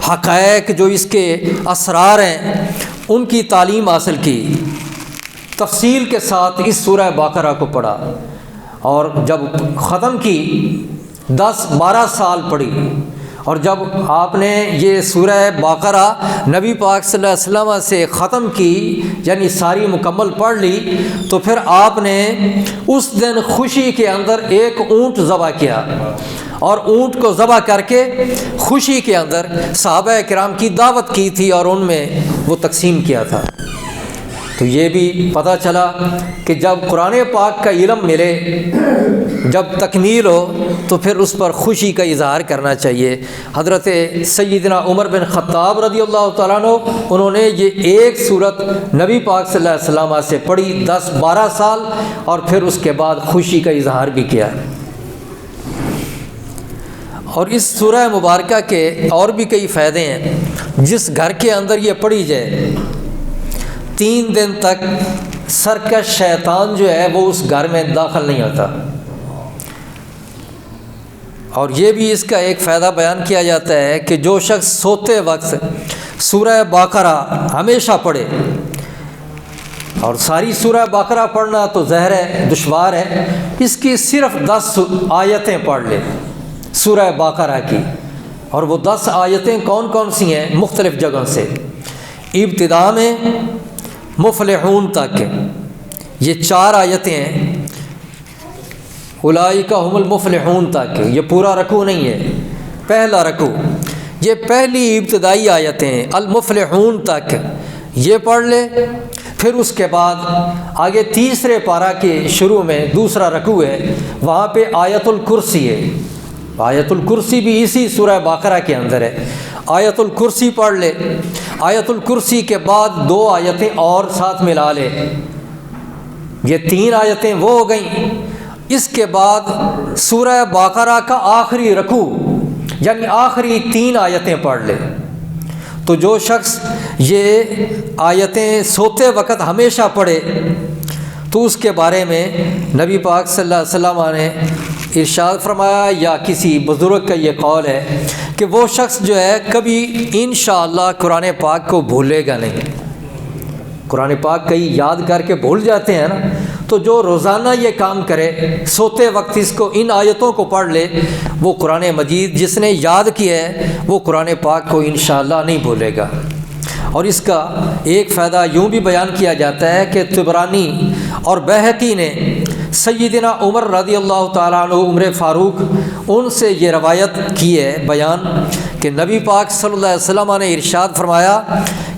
حقائق جو اس کے اسرار ہیں ان کی تعلیم حاصل کی، تفصیل کے ساتھ اس سورہ باقرہ کو پڑھا، اور جب ختم کی 10-12 سال پڑھی، اور جب آپ نے یہ سورہ باقرہ نبی پاک صلی اللہ علیہ وسلم سے ختم کی، یعنی ساری مکمل پڑھ لی، تو پھر آپ نے اس دن خوشی کے اندر ایک اونٹ ذبح کیا، اور اونٹ کو ذبح کر کے خوشی کے اندر صحابہ کرام کی دعوت کی تھی اور ان میں وہ تقسیم کیا تھا۔ تو یہ بھی پتہ چلا کہ جب قرآن پاک کا علم ملے، جب تکمیل ہو، تو پھر اس پر خوشی کا اظہار کرنا چاہیے۔ حضرت سیدنا عمر بن خطاب رضی اللہ تعالیٰ عنہ انہوں نے یہ ایک سورت نبی پاک صلی اللہ علیہ وسلم سے پڑھی 10-12 سال، اور پھر اس کے بعد خوشی کا اظہار بھی کیا۔ اور اس سورہ مبارکہ کے اور بھی کئی فائدے ہیں۔ جس گھر کے اندر یہ پڑھی جائے 3 دن تک سرکش شیطان جو ہے وہ اس گھر میں داخل نہیں ہوتا۔ اور یہ بھی اس کا ایک فائدہ بیان کیا جاتا ہے کہ جو شخص سوتے وقت سورہ باقرہ ہمیشہ پڑھے، اور ساری سورہ باقرہ پڑھنا تو زہر ہے، دشوار ہے، اس کی صرف 10 آیتیں پڑھ لے سورہ باقرہ کی، اور وہ 10 آیتیں کون کون سی ہیں؟ مختلف جگہوں سے، ابتدا میں مفلحون تک یہ 4 آیتیں ہیں، اولئک هم المفلحون تک، یہ پورا رکوع نہیں ہے، پہلا رکوع، یہ پہلی ابتدائی آیتیں ہیں، المفلحون تک یہ پڑھ لے۔ پھر اس کے بعد آگے تیسرے پارہ کے شروع میں دوسرا رکوع ہے، وہاں پہ آیت الکرسی ہے، آیت الکرسی بھی اسی سورہ باقرہ کے اندر ہے، آیت الکرسی پڑھ لے۔ آیت الکرسی کے بعد 2 آیتیں اور ساتھ ملا لے، یہ 3 آیتیں وہ ہو گئیں۔ اس کے بعد سورہ باقرہ کا آخری رکوع، یعنی آخری 3 آیتیں پڑھ لے۔ تو جو شخص یہ آیتیں سوتے وقت ہمیشہ پڑھے تو اس کے بارے میں نبی پاک صلی اللہ علیہ وسلم نے ارشاد فرمایا، یا کسی بزرگ کا یہ قول ہے کہ وہ شخص جو ہے کبھی انشاءاللہ قرآن پاک کو بھولے گا نہیں۔ قرآن پاک کئی یاد کر کے بھول جاتے ہیں نا، تو جو روزانہ یہ کام کرے، سوتے وقت اس کو ان آیتوں کو پڑھ لے، وہ قرآن مجید جس نے یاد کیا ہے وہ قرآن پاک کو انشاءاللہ نہیں بھولے گا۔ اور اس کا ایک فائدہ یوں بھی بیان کیا جاتا ہے کہ طبرانی اور بہقی نے سیدنا عمر رضی اللہ تعالیٰ عنہ عمر فاروق ان سے یہ روایت کی ہے بیان کہ نبی پاک صلی اللہ علیہ وسلم نے ارشاد فرمایا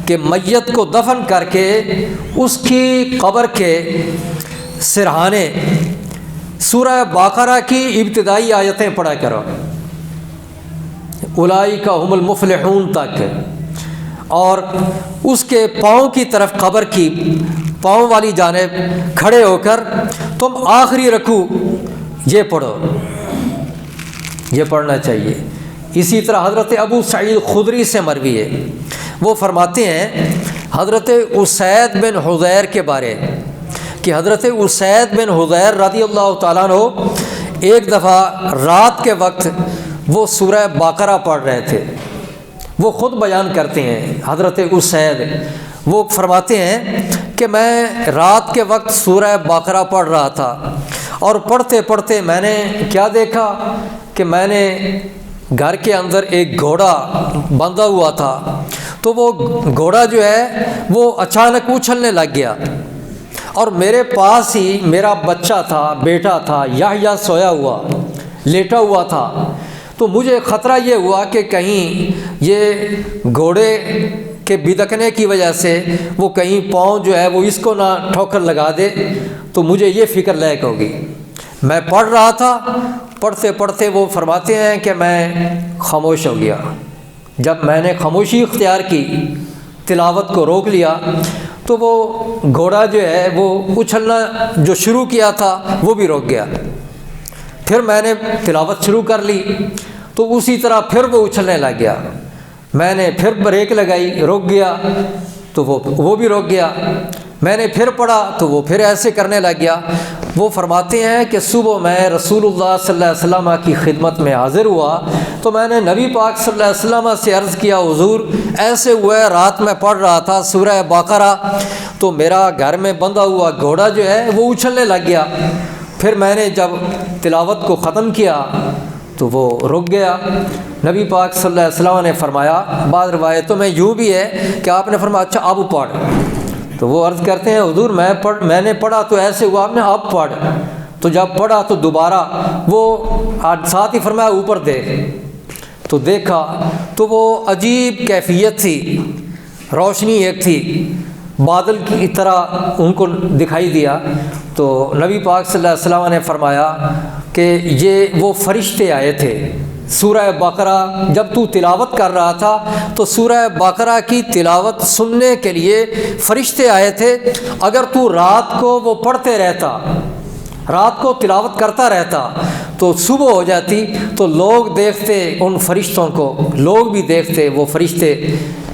کہ میت کو دفن کر کے اس کی قبر کے سرہانے سورہ باقرہ کی ابتدائی آیتیں پڑھا کرو، اولئک هم المفلحون تک، اور اس کے پاؤں کی طرف قبر کی پاؤں والی جانب کھڑے ہو کر تم آخری رکوع یہ پڑھو، یہ پڑھنا چاہیے۔ اسی طرح حضرت ابو سعید خدری سے مروی ہے، وہ فرماتے ہیں حضرت اسید بن حضیر کے بارے کہ حضرت اسید بن حضیر رضی اللہ تعالیٰ عنہ ایک دفعہ رات کے وقت وہ سورہ بقرہ پڑھ رہے تھے۔ وہ خود بیان کرتے ہیں حضرت اسید، وہ فرماتے ہیں کہ میں رات کے وقت سورہ بقرہ پڑھ رہا تھا اور پڑھتے پڑھتے میں نے کیا دیکھا کہ میں نے گھر کے اندر ایک گھوڑا بندھا ہوا تھا، تو وہ گھوڑا جو ہے وہ اچانک اچھلنے لگ گیا اور میرے پاس ہی میرا بچہ تھا، بیٹا تھا، یحییٰ سویا ہوا لیٹا ہوا تھا۔ تو مجھے خطرہ یہ ہوا کہ کہیں یہ گھوڑے کے بدکنے کی وجہ سے وہ کہیں پاؤں جو ہے وہ اس کو نہ ٹھوکر لگا دے، تو مجھے یہ فکر لاحق ہوگی۔ میں پڑھ رہا تھا، پڑھتے پڑھتے وہ فرماتے ہیں کہ میں خاموش ہو گیا۔ جب میں نے خاموشی اختیار کی، تلاوت کو روک لیا، تو وہ گھوڑا جو ہے وہ اچھلنا جو شروع کیا تھا وہ بھی رک گیا۔ پھر میں نے تلاوت شروع کر لی تو اسی طرح پھر وہ اچھلنے لگ گیا۔ میں نے پھر بریک لگائی، رک گیا تو وہ بھی رک گیا۔ میں نے پھر پڑھا تو وہ پھر ایسے کرنے لگ گیا۔ وہ فرماتے ہیں کہ صبح میں رسول اللہ صلی اللہ علیہ وسلم کی خدمت میں حاضر ہوا تو میں نے نبی پاک صلی اللہ علیہ وسلم سے عرض کیا، حضور ایسے ہوا ہے، رات میں پڑھ رہا تھا سورہ بقرہ تو میرا گھر میں بندھا ہوا گھوڑا جو ہے وہ اچھلنے لگ گیا۔ پھر میں نے جب تلاوت کو ختم کیا تو وہ رک گیا۔ نبی پاک صلی اللہ علیہ وسلم نے فرمایا، بعض روایتوں میں یوں بھی ہے کہ آپ نے فرمایا اچھا اب پڑھ، تو وہ عرض کرتے ہیں حضور میں نے پڑھا تو ایسے ہوا، آپ نے اب پڑھ، تو جب پڑھا تو دوبارہ وہ ساتھ ہی فرمایا اوپر دیکھ، تو دیکھا تو وہ عجیب کیفیت تھی، روشنی ایک تھی، بادل کی طرح ان کو دکھائی دیا۔ تو نبی پاک صلی اللہ علیہ وسلم نے فرمایا کہ یہ وہ فرشتے آئے تھے۔ سورہ بقرہ جب تو تلاوت کر رہا تھا تو سورہ بقرہ کی تلاوت سننے کے لیے فرشتے آئے تھے۔ اگر تو رات کو وہ پڑھتے رہتا، رات کو تلاوت کرتا رہتا تو صبح ہو جاتی تو لوگ دیکھتے ان فرشتوں کو، لوگ بھی دیکھتے وہ فرشتے،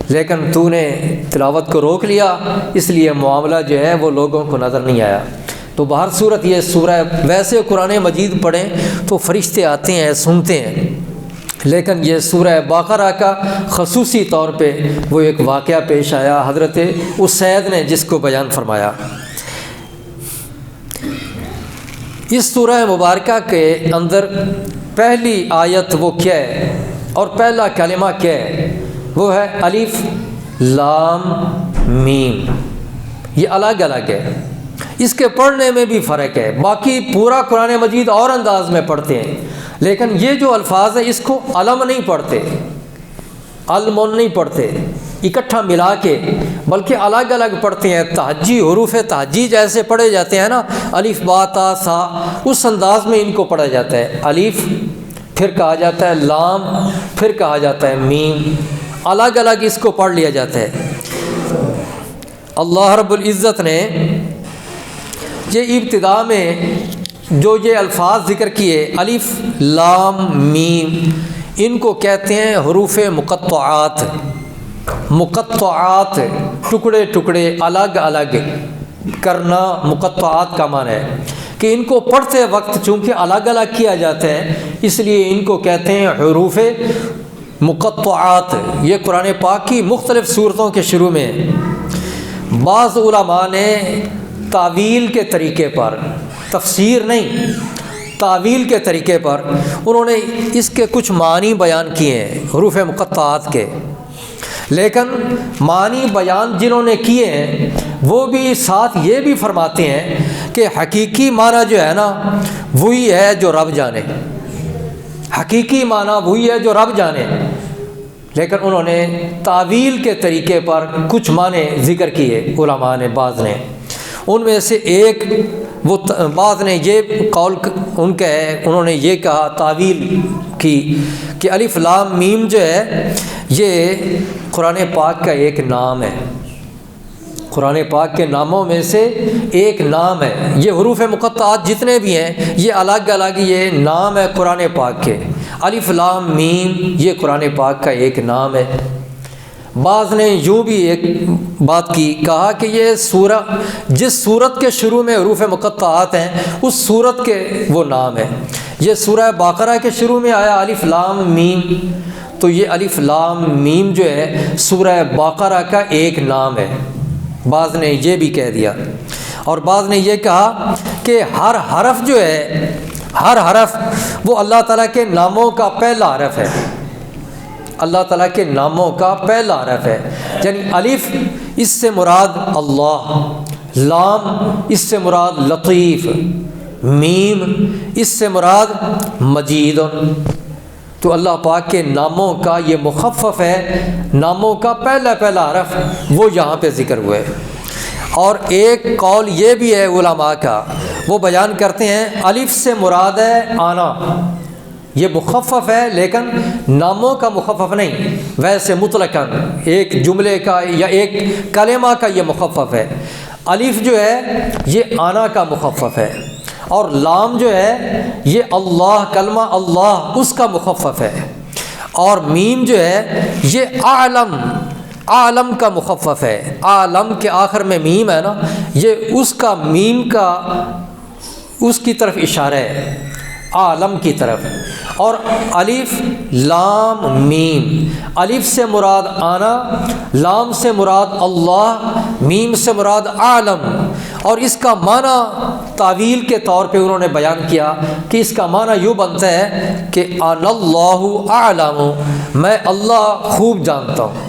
لیکن تو نے تلاوت کو روک لیا، اس لیے معاملہ جو ہے وہ لوگوں کو نظر نہیں آیا۔ تو بہر صورت یہ سورہ، ویسے قرآن مجید پڑھیں تو فرشتے آتے ہیں، سنتے ہیں، لیکن یہ سورہ بقرہ کا خصوصی طور پہ وہ ایک واقعہ پیش آیا حضرت اسید نے جس کو بیان فرمایا۔ اس سورہ مبارکہ کے اندر پہلی آیت وہ کیا ہے اور پہلا کلمہ کیا ہے؟ وہ ہے الف لام میم۔ یہ الگ الگ ہے، اس کے پڑھنے میں بھی فرق ہے۔ باقی پورا قرآن مجید اور انداز میں پڑھتے ہیں، لیکن یہ جو الفاظ ہیں اس کو علم نہیں پڑھتے، علم نہیں پڑھتے اکٹھا ملا کے، بلکہ الگ الگ پڑھتے ہیں۔ تہجی، حروف تہجی جیسے پڑھے جاتے ہیں نا، الف با تا سا، اس انداز میں ان کو پڑھا جاتا ہے۔ الف پھر کہا جاتا ہے لام، پھر کہا جاتا ہے میم، الگ الگ اس کو پڑھ لیا جاتا ہے۔ اللہ رب العزت نے یہ ابتدا میں جو یہ الفاظ ذکر کیے الف لام میم، ان کو کہتے ہیں حروف مقطعات۔ مقطعات ٹکڑے ٹکڑے الگ الگ کرنا، مقطعات کا معنی ہے کہ ان کو پڑھتے وقت چونکہ الگ الگ کیا جاتا ہے اس لیے ان کو کہتے ہیں حروف مقطعات۔ یہ قرآن پاک کی مختلف صورتوں کے شروع میں بعض علماء نے تعویل کے طریقے پر، تفسیر نہیں، تعویل کے طریقے پر انہوں نے اس کے کچھ معنی بیان کیے ہیں حروف مقطعات کے، لیکن معنی بیان جنہوں نے کیے ہیں وہ بھی ساتھ یہ بھی فرماتے ہیں کہ حقیقی معنی جو ہے نا وہی ہے جو رب جانے، حقیقی معنی وہی ہے جو رب جانے، لیکن انہوں نے تعویل کے طریقے پر کچھ معنی ذکر کیے علماء نے، بعض نے، ان میں سے ایک وہ بعض نے یہ قول ان کا ہے، انہوں نے یہ کہا تعویل کی کہ الف لام میم جو ہے یہ قرآن پاک کا ایک نام ہے، قرآن پاک کے ناموں میں سے ایک نام ہے. یہ حروف مقطعات جتنے بھی ہیں یہ الگ الگ یہ نام ہے قرآن پاک کے. الف لام میم یہ قرآن پاک کا ایک نام ہے. بعض نے یوں بھی ایک بات کی، کہا کہ یہ سورہ جس سورت کے شروع میں حروف مقطعات ہیں اس سورت کے وہ نام ہے. یہ سورہ بقرہ کے شروع میں آیا الف لام میم، تو یہ الف لام میم جو ہے سورہ بقرہ کا ایک نام ہے. بعض نے یہ بھی کہہ دیا، اور بعض نے یہ کہا کہ ہر حرف جو ہے، ہر حرف وہ اللہ تعالیٰ کے ناموں کا پہلا حرف ہے. اللہ تعالیٰ کے ناموں کا پہلا حرف ہے. یعنی الف اس سے مراد اللہ، لام اس سے مراد لطیف، میم اس سے مراد مجید. تو اللہ پاک کے ناموں کا یہ مخفف ہے، ناموں کا پہلا حرف وہ یہاں پہ ذکر ہوئے. اور ایک قول یہ بھی ہے علماء کا، وہ بیان کرتے ہیں الف سے مراد ہے آنا. یہ مخفف ہے لیکن ناموں کا مخفف نہیں، ویسے مطلقاً ایک جملے کا یا ایک کلمہ کا یہ مخفف ہے. الف جو ہے یہ آنا کا مخفف ہے، اور لام جو ہے یہ اللہ، کلمہ اللہ اس کا مخفف ہے. اور میم جو ہے یہ عالم کا مخفف ہے. عالم کے آخر میں میم ہے نا، یہ اس کا میم کا اس کی طرف اشارہ ہے، عالم کی طرف. اور الف لام میم، الف سے مراد آنا، لام سے مراد اللہ، میم سے مراد عالم. اور اس کا معنی تعویل کے طور پہ انہوں نے بیان کیا کہ اس کا معنی یوں بنتا ہے کہ ان اللہ اعلم، میں اللہ خوب جانتا ہوں،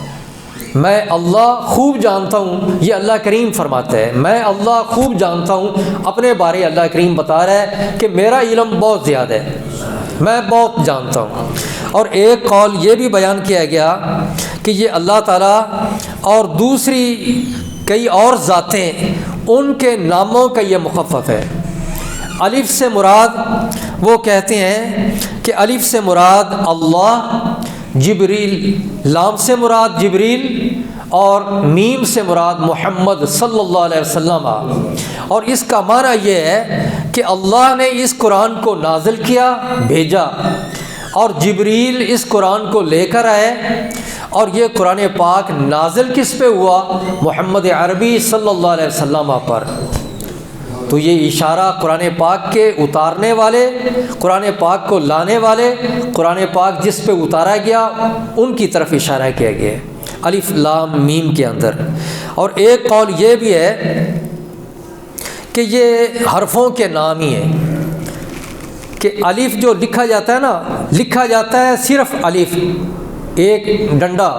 میں اللہ خوب جانتا ہوں. یہ اللہ کریم فرماتا ہے، میں اللہ خوب جانتا ہوں. اپنے بارے اللہ کریم بتا رہا ہے کہ میرا علم بہت زیادہ ہے، میں بہت جانتا ہوں. اور ایک قول یہ بھی بیان کیا گیا کہ یہ اللہ تعالیٰ اور دوسری کئی اور ذاتیں ان کے ناموں کا یہ مخفف ہے. الف سے مراد وہ کہتے ہیں کہ الف سے مراد اللہ، جبریل، لام سے مراد جبریل، اور میم سے مراد محمد صلی اللہ علیہ وسلم. اور اس کا معنی یہ ہے کہ اللہ نے اس قرآن کو نازل کیا، بھیجا، اور جبریل اس قرآن کو لے کر آئے. اور یہ قرآن پاک نازل کس پہ ہوا؟ محمد عربی صلی اللہ علیہ وسلم پر. تو یہ اشارہ قرآن پاک کے اتارنے والے، قرآن پاک کو لانے والے، قرآن پاک جس پہ اتارا گیا ان کی طرف اشارہ کیا گیا الف لام میم کے اندر. اور ایک قول یہ بھی ہے کہ یہ حرفوں کے نام ہی ہیں، کہ الف جو لکھا جاتا ہے نا، لکھا جاتا ہے صرف الف، ایک ڈنڈا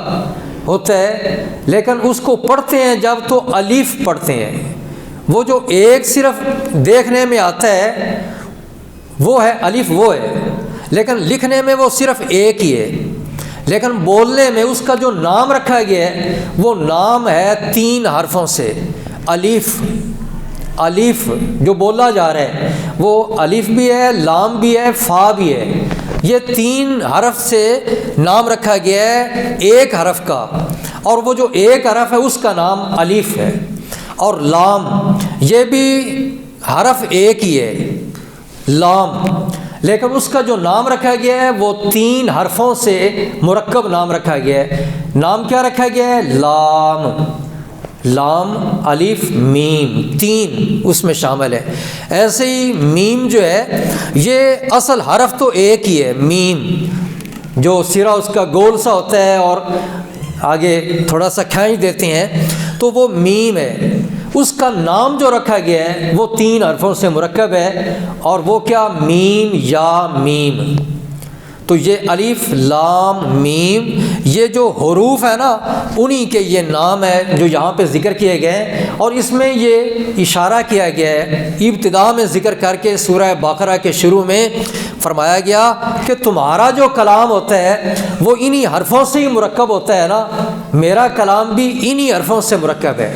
ہوتا ہے، لیکن اس کو پڑھتے ہیں جب تو الف پڑھتے ہیں. وہ جو ایک صرف دیکھنے میں آتا ہے وہ ہے الف، وہ ہے، لیکن لکھنے میں وہ صرف ایک ہی ہے. لیکن بولنے میں اس کا جو نام رکھا گیا ہے وہ نام ہے 3 حرفوں سے. الف جو بولا جا رہا ہے وہ الف بھی ہے، لام بھی ہے، فا بھی ہے. یہ 3 حرف سے نام رکھا گیا ہے ایک حرف کا، اور وہ جو ایک حرف ہے اس کا نام الف ہے. اور لام یہ بھی حرف ایک ہی ہے، لام، لیکن اس کا جو نام رکھا گیا ہے وہ 3 حرفوں سے مرکب نام رکھا گیا ہے. نام کیا رکھا گیا ہے؟ لام. لام الف میم 3 اس میں شامل ہے. ایسے ہی میم جو ہے یہ اصل حرف تو ایک ہی ہے، میم، جو سرا اس کا گول سا ہوتا ہے اور آگے تھوڑا سا کھینچ دیتے ہیں تو وہ میم ہے. اس کا نام جو رکھا گیا ہے وہ 3 حرفوں سے مرکب ہے، اور وہ کیا؟ میم یا میم. تو یہ الف لام میم یہ جو حروف ہے نا انہی کے یہ نام ہے جو یہاں پہ ذکر کیے گئے ہیں. اور اس میں یہ اشارہ کیا گیا ہے، ابتدا میں ذکر کر کے سورہ بقرہ کے شروع میں فرمایا گیا کہ تمہارا جو کلام ہوتا ہے وہ انہی حرفوں سے ہی مرکب ہوتا ہے نا، میرا کلام بھی انہی حرفوں سے مرکب ہے.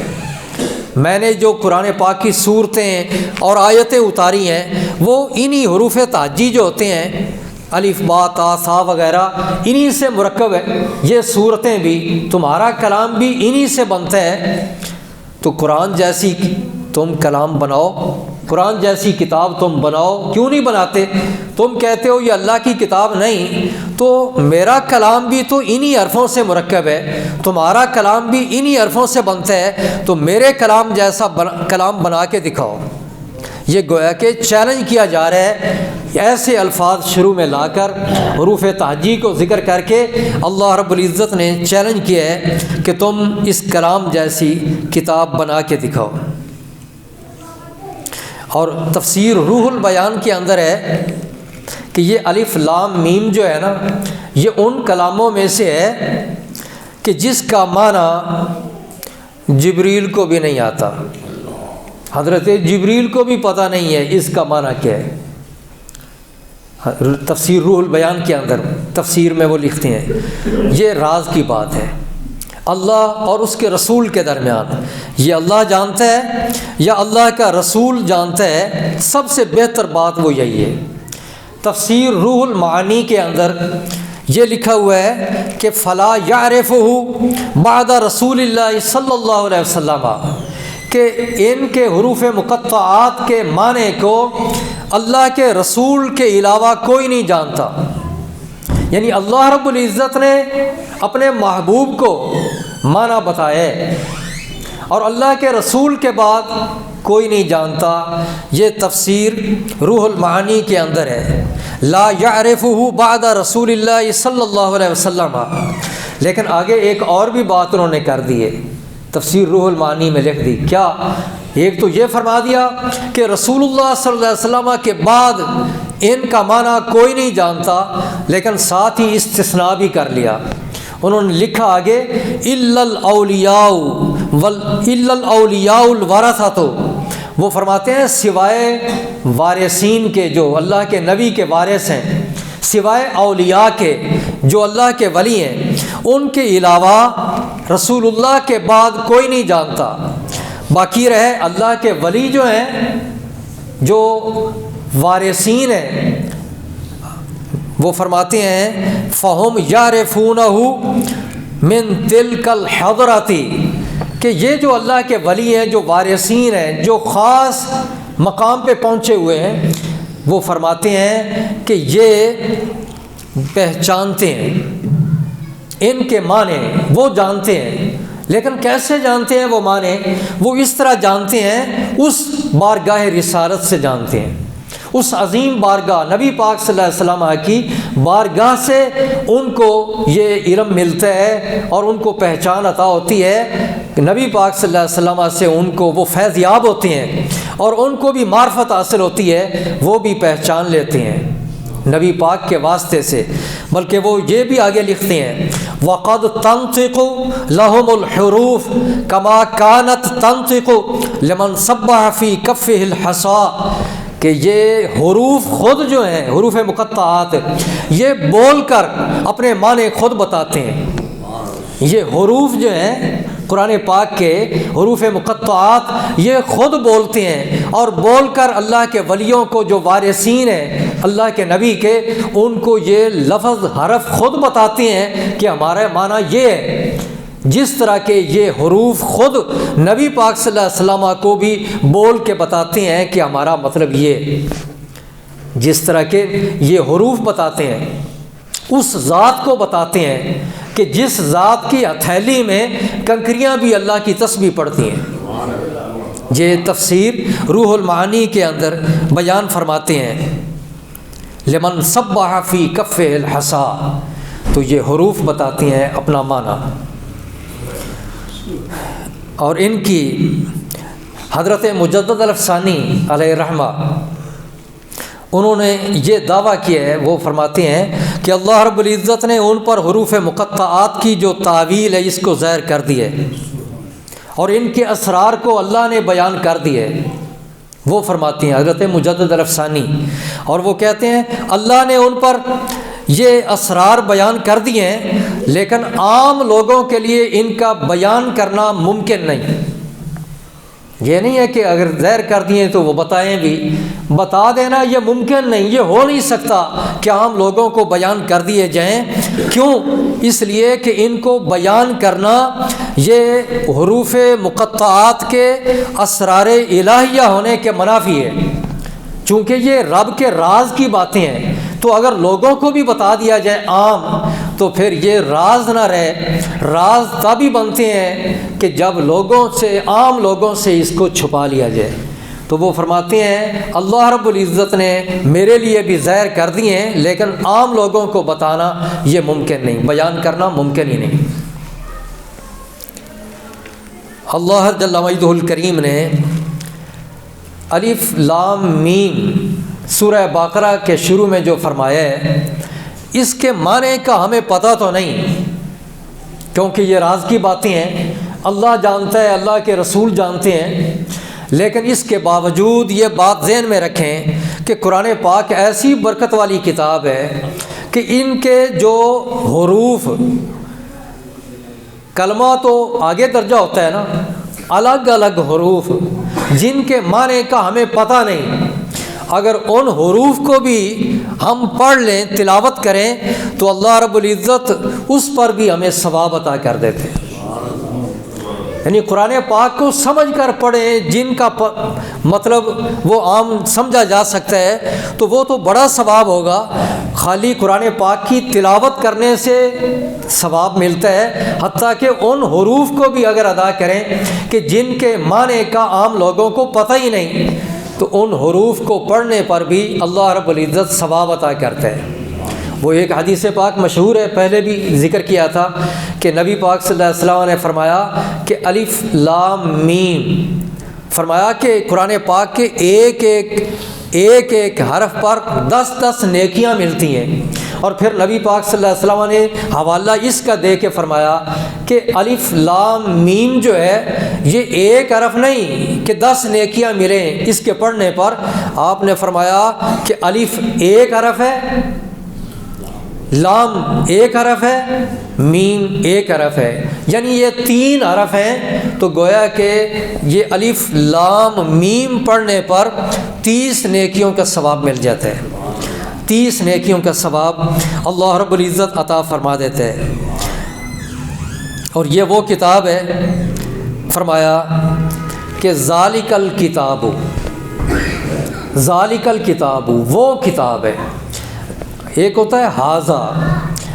میں نے جو قرآن پاک کی صورتیں اور آیتیں اتاری ہیں وہ انہی حروف تہجی جو ہوتے ہیں، الف با تا سا وغیرہ، انہی سے مرکب ہے. یہ صورتیں بھی، تمہارا کلام بھی انہی سے بنتا ہے. تو قرآن جیسی تم کلام بناؤ، قرآن جیسی کتاب تم بناؤ، کیوں نہیں بناتے؟ تم کہتے ہو یہ اللہ کی کتاب نہیں، تو میرا کلام بھی تو انہی حرفوں سے مرکب ہے، تمہارا کلام بھی انہی حرفوں سے بنتا ہے، تو میرے کلام جیسا کلام بنا کے دکھاؤ۔ یہ گویا کہ چیلنج کیا جا رہا ہے، ایسے الفاظ شروع میں لا کر حروف تہجی کو ذکر کر کے اللہ رب العزت نے چیلنج کیا ہے کہ تم اس کلام جیسی کتاب بنا کے دکھاؤ۔ اور تفسیر روح البیان کے اندر ہے کہ یہ الف لام میم جو ہے نا، یہ ان کلاموں میں سے ہے کہ جس کا معنی جبریل کو بھی نہیں آتا، حضرت جبریل کو بھی پتہ نہیں ہے اس کا معنی کیا ہے۔ تفسیر روح البیان کے اندر تفسیر میں وہ لکھتے ہیں یہ راز کی بات ہے، اللہ اور اس کے رسول کے درمیان، یہ اللہ جانتا ہے یا اللہ کا رسول جانتا ہے، سب سے بہتر بات وہ یہی ہے۔ تفسیر روح المعانی کے اندر یہ لکھا ہوا ہے کہ فلا یعرفہ بعد رسول اللہ صلی اللہ علیہ وسلم، کہ ان کے حروف مقطعات کے معنی کو اللہ کے رسول کے علاوہ کوئی نہیں جانتا، یعنی اللہ رب العزت نے اپنے محبوب کو معنی بتایا اور اللہ کے رسول کے بعد کوئی نہیں جانتا۔ یہ تفسیر روح المعانی کے اندر ہے، لا یعرفہ بعد رسول اللہ صلی اللہ علیہ وسلم۔ لیکن آگے ایک اور بھی بات انہوں نے کر دی ہے، تفسیر روح المعانی میں لکھ دی، کیا؟ ایک تو یہ فرما دیا کہ رسول اللہ صلی اللہ علیہ وسلم کے بعد ان کا معنی کوئی نہیں جانتا، لیکن ساتھ ہی استثناء بھی کر لیا۔ انہوں نے لکھا آگے الا الاولیاء الورثۃ، وہ فرماتے ہیں سوائے وارثین کے، جو اللہ کے نبی کے وارث ہیں، سوائے اولیاء کے جو اللہ کے ولی ہیں، ان کے علاوہ رسول اللہ کے بعد کوئی نہیں جانتا۔ باقی رہے اللہ کے ولی جو ہیں، جو وارثین ہیں، وہ فرماتے ہیں فَهُمْ يَعْرِفُونَهُ مِن تِلْكَ الْحَضْرَةِ، کہ یہ جو اللہ کے ولی ہیں، جو وارثین ہیں، جو خاص مقام پہ پہنچے ہوئے ہیں، وہ فرماتے ہیں کہ یہ پہچانتے ہیں ان کے معنی، وہ جانتے ہیں، لیکن کیسے جانتے ہیں وہ معنی؟ وہ اس طرح جانتے ہیں، اس بارگاہ رسالت سے جانتے ہیں، اس عظیم بارگاہ نبی پاک صلی اللہ علیہ وسلم کی بارگاہ سے ان کو یہ علم ملتا ہے اور ان کو پہچان عطا ہوتی ہے کہ نبی پاک صلی اللہ علیہ وسلم سے ان کو وہ فیض یاب ہوتے ہیں اور ان کو بھی معرفت حاصل ہوتی ہے، وہ بھی پہچان لیتے ہیں نبی پاک کے واسطے سے۔ بلکہ وہ یہ بھی آگے لکھتے ہیں وَقَدْ تَنْطِقُ لَهُمُ الْحُرُوفُ كَمَا كَانَتْ تَنْطِقُ لِمَنْ صَبَّحَ فِي كَفِّهِ الْحَصَىٰ، کہ یہ حروف خود جو ہیں، حروف مقطعات، یہ بول کر اپنے معنی خود بتاتے ہیں۔ یہ حروف جو ہیں قرآن پاک کے حروف مقطعات، یہ خود بولتے ہیں اور بول کر اللہ کے ولیوں کو جو وارثین ہیں اللہ کے نبی کے، ان کو یہ لفظ حرف خود بتاتے ہیں کہ ہمارا معنی یہ ہے، جس طرح کہ یہ حروف خود نبی پاک صلی اللہ علیہ وسلم کو بھی بول کے بتاتے ہیں کہ ہمارا مطلب یہ، جس طرح کہ یہ حروف بتاتے ہیں، اس ذات کو بتاتے ہیں کہ جس ذات کی ہتھیلی میں کنکریاں بھی اللہ کی تسبیح پڑھتی ہیں۔ یہ تفسیر روح المعانی کے اندر بیان فرماتے ہیں لمن صبح فی کفہ الحصیٰ، تو یہ حروف بتاتی ہیں اپنا معنی۔ اور ان کی حضرت مجدد الافسانی علیہ الرحمہ، انہوں نے یہ دعویٰ کیا ہے، وہ فرماتے ہیں کہ اللہ رب العزت نے ان پر حروف مقطعات کی جو تعویل ہے اس کو ظاہر کر دی ہے اور ان کے اسرار کو اللہ نے بیان کر دی ہے۔ وہ فرماتی ہیں حضرت مجدد الافسانی، اور وہ کہتے ہیں اللہ نے ان پر یہ اسرار بیان کر دیے ہیں، لیکن عام لوگوں کے لیے ان کا بیان کرنا ممکن نہیں، یہ نہیں ہے کہ اگر زہر کر دیے تو وہ بتائیں بھی، بتا دینا یہ ممکن نہیں، یہ ہو نہیں سکتا کہ عام لوگوں کو بیان کر دیے جائیں۔ کیوں؟ اس لیے کہ ان کو بیان کرنا یہ حروف مقطعات کے اسرار الہیہ ہونے کے منافی ہے، چونکہ یہ رب کے راز کی باتیں ہیں، تو اگر لوگوں کو بھی بتا دیا جائے عام تو پھر یہ راز نہ رہے۔ راز تبھی بنتے ہیں کہ جب لوگوں سے، عام لوگوں سے اس کو چھپا لیا جائے۔ تو وہ فرماتے ہیں اللہ رب العزت نے میرے لیے بھی ظاہر کر دیے ہیں، لیکن عام لوگوں کو بتانا یہ ممکن نہیں، بیان کرنا ممکن ہی نہیں۔ اللہ جل مجدہ الکریم نے الف لام میم سورہ بقرہ کے شروع میں جو فرمایا ہے، اس کے معنی کا ہمیں پتہ تو نہیں، کیونکہ یہ راز کی باتیں ہیں، اللہ جانتا ہے، اللہ کے رسول جانتے ہیں، لیکن اس کے باوجود یہ بات ذہن میں رکھیں کہ قرآن پاک ایسی برکت والی کتاب ہے کہ ان کے جو حروف، کلمہ تو آگے درجہ ہوتا ہے نا، الگ الگ حروف جن کے معنی کا ہمیں پتہ نہیں، اگر ان حروف کو بھی ہم پڑھ لیں، تلاوت کریں، تو اللہ رب العزت اس پر بھی ہمیں ثواب عطا کر دیتے ہیں۔ یعنی قرآن پاک کو سمجھ کر پڑھیں، جن کا مطلب وہ عام سمجھا جا سکتا ہے، تو وہ تو بڑا ثواب ہوگا۔ خالی قرآن پاک کی تلاوت کرنے سے ثواب ملتا ہے، حتیٰ کہ ان حروف کو بھی اگر ادا کریں کہ جن کے معنی کا عام لوگوں کو پتہ ہی نہیں، تو ان حروف کو پڑھنے پر بھی اللہ رب العزت ثواب عطا کرتا ہے۔ وہ ایک حدیث پاک مشہور ہے، پہلے بھی ذکر کیا تھا کہ نبی پاک صلی اللہ علیہ وسلم نے فرمایا کہ الف لام میم، فرمایا کہ قرآن پاک کے ایک حرف پر 10 نیکیاں ملتی ہیں، اور پھر نبی پاک صلی اللہ علیہ وسلم نے حوالہ اس کا دے کے فرمایا کہ الف لام میم جو ہے یہ ایک حرف نہیں کہ 10 نیکیاں ملیں اس کے پڑھنے پر۔ آپ نے فرمایا کہ الف ایک حرف ہے، لام ایک حرف ہے، میم ایک حرف ہے، یعنی یہ 3 حرف ہیں، تو گویا کہ یہ الف لام میم پڑھنے پر 30 نیکیوں کا ثواب مل جاتا ہے، 30 نیکیوں کا ثواب اللہ رب العزت عطا فرما دیتا ہے۔ اور یہ وہ کتاب ہے، فرمایا کہ ذالک الکتاب، ذالک الکتاب وہ کتاب ہے۔ ایک ہوتا ہے حاذا،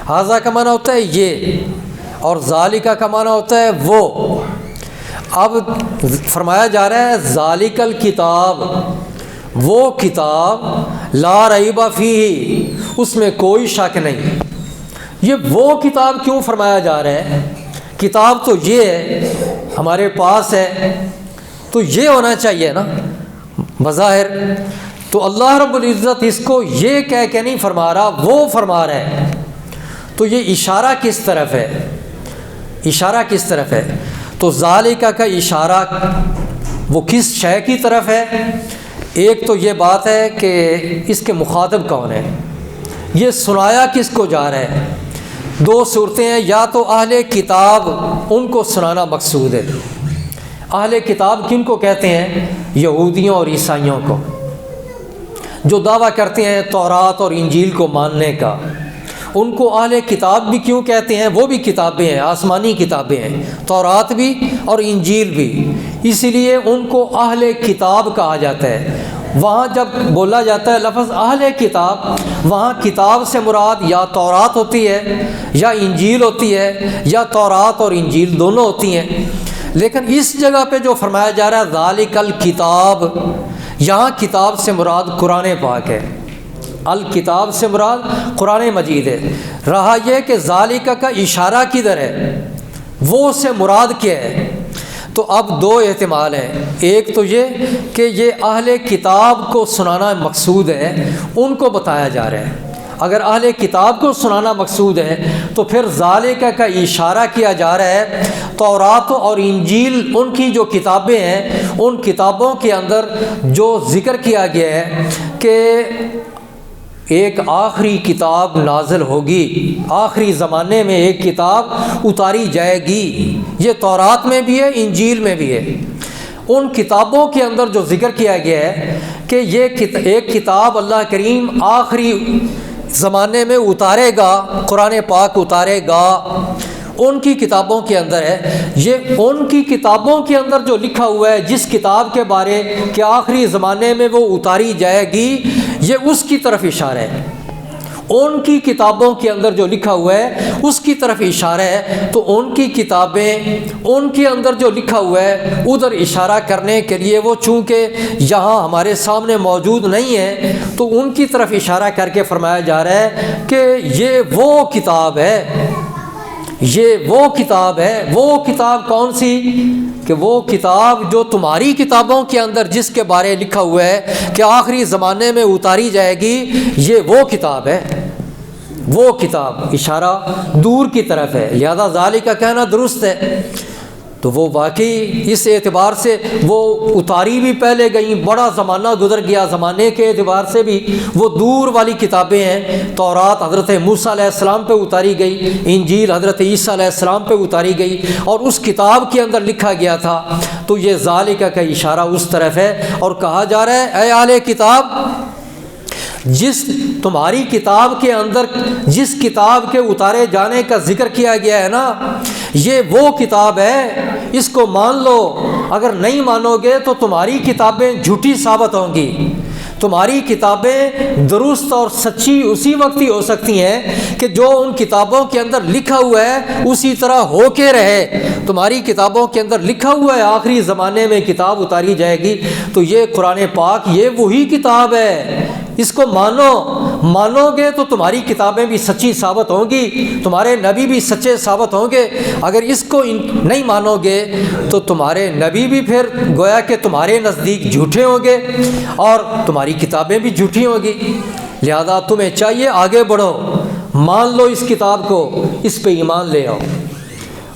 حاذا کا معنی ہوتا ہے یہ، اور ذالکہ کا معنی ہوتا ہے وہ۔ اب فرمایا جا رہا ہے ذالک الکتاب، وہ کتاب لا ریب فیہ، اس میں کوئی شک نہیں۔ یہ وہ کتاب کیوں فرمایا جا رہا ہے؟ کتاب تو یہ ہے، ہمارے پاس ہے، تو یہ ہونا چاہیے نا بظاہر۔ تو اللہ رب العزت اس کو یہ کہہ کے نہیں فرما رہا، وہ فرما رہا ہے، تو یہ اشارہ کس طرف ہے؟ اشارہ کس طرف ہے؟ تو ذالکہ کا اشارہ وہ کس شے کی طرف ہے؟ ایک تو یہ بات ہے کہ اس کے مخاطب کون ہے، یہ سنایا کس کو جا رہا ہے؟ 2 صورتیں ہیں، یا تو اہل کتاب، ان کو سنانا مقصود ہے۔ اہل کتاب کن کو کہتے ہیں؟ یہودیوں اور عیسائیوں کو، جو دعویٰ کرتے ہیں تورات اور انجیل کو ماننے کا۔ ان کو اہل کتاب بھی کیوں کہتے ہیں؟ وہ بھی کتابیں ہیں، آسمانی کتابیں ہیں، تورات بھی اور انجیل بھی، اسی لیے ان کو اہل کتاب کہا جاتا ہے۔ وہاں جب بولا جاتا ہے لفظ اہل کتاب، وہاں کتاب سے مراد یا تورات ہوتی ہے یا انجیل ہوتی ہے، یا تورات اور انجیل دونوں ہوتی ہیں۔ لیکن اس جگہ پہ جو فرمایا جا رہا ہے ذالک الکتاب، یہاں کتاب سے مراد قرآن پاک ہے، الکتاب سے مراد قرآن مجید ہے۔ رہا یہ کہ ذالکہ کا اشارہ کدھر ہے، وہ سے مراد کیا ہے؟ تو اب 2 احتمال ہیں، ایک تو یہ کہ یہ اہل کتاب کو سنانا مقصود ہے، ان کو بتایا جا رہا ہے۔ اگر اہل کتاب کو سنانا مقصود ہے تو پھر ذالکہ کا اشارہ کیا جا رہا ہے تورات اور انجیل، ان کی جو کتابیں ہیں، ان کتابوں کے اندر جو ذکر کیا گیا ہے کہ ایک آخری کتاب نازل ہوگی، آخری زمانے میں ایک کتاب اتاری جائے گی، یہ تورات میں بھی ہے، انجیل میں بھی ہے۔ ان کتابوں کے اندر جو ذکر کیا گیا ہے کہ یہ ایک کتاب اللہ کریم آخری زمانے میں اتارے گا، قرآن پاک اتارے گا، ان کی کتابوں کے اندر ہے۔ یہ ان کی کتابوں کے اندر جو لکھا ہوا ہے، جس کتاب کے بارے کہ آخری زمانے میں وہ اتاری جائے گی، یہ اس کی طرف اشارہ ہے۔ ان کی کتابوں کے اندر جو لکھا ہوا ہے اس کی طرف اشارہ ہے۔ تو ان کی کتابیں، ان کے اندر جو لکھا ہوا ہے ادھر اشارہ کرنے کے لیے، وہ چونکہ یہاں ہمارے سامنے موجود نہیں ہے تو ان کی طرف اشارہ کر کے فرمایا جا رہا ہے کہ یہ وہ کتاب ہے، یہ وہ کتاب ہے۔ وہ کتاب کون سی؟ کہ وہ کتاب جو تمہاری کتابوں کے اندر جس کے بارے لکھا ہوا ہے کہ آخری زمانے میں اتاری جائے گی، یہ وہ کتاب ہے۔ وہ کتاب اشارہ دور کی طرف ہے، لہذا ذالک کا کہنا درست ہے۔ تو وہ واقعی اس اعتبار سے وہ اتاری بھی پہلے گئیں، بڑا زمانہ گزر گیا، زمانے کے اعتبار سے بھی وہ دور والی کتابیں ہیں۔ تورات حضرت موسیٰ علیہ السلام پہ اتاری گئی، انجیل حضرت عیسیٰ علیہ السلام پہ اتاری گئی، اور اس کتاب کے اندر لکھا گیا تھا۔ تو یہ ذالک کا اشارہ اس طرف ہے، اور کہا جا رہا ہے اے اہل کتاب، جس تمہاری کتاب کے اندر جس کتاب کے اتارے جانے کا ذکر کیا گیا ہے نا، یہ وہ کتاب ہے، اس کو مان لو۔ اگر نہیں مانو گے تو تمہاری کتابیں جھوٹی ثابت ہوں گی۔ تمہاری کتابیں درست اور سچی اسی وقت ہی ہو سکتی ہیں کہ جو ان کتابوں کے اندر لکھا ہوا ہے اسی طرح ہو کے رہے۔ تمہاری کتابوں کے اندر لکھا ہوا ہے آخری زمانے میں کتاب اتاری جائے گی، تو یہ قرآن پاک یہ وہی کتاب ہے، اس کو مانو گے تو تمہاری کتابیں بھی سچی ثابت ہوں گی، تمہارے نبی بھی سچے ثابت ہوں گے۔ اگر اس کو نہیں مانو گے تو تمہارے نبی بھی پھر گویا کہ تمہارے نزدیک جھوٹے ہوں گے اور تمہاری کتابیں بھی جھوٹی ہوں گی۔ لہذا تمہیں چاہیے آگے بڑھو، مان لو اس کتاب کو، اس پہ ایمان لے آؤ۔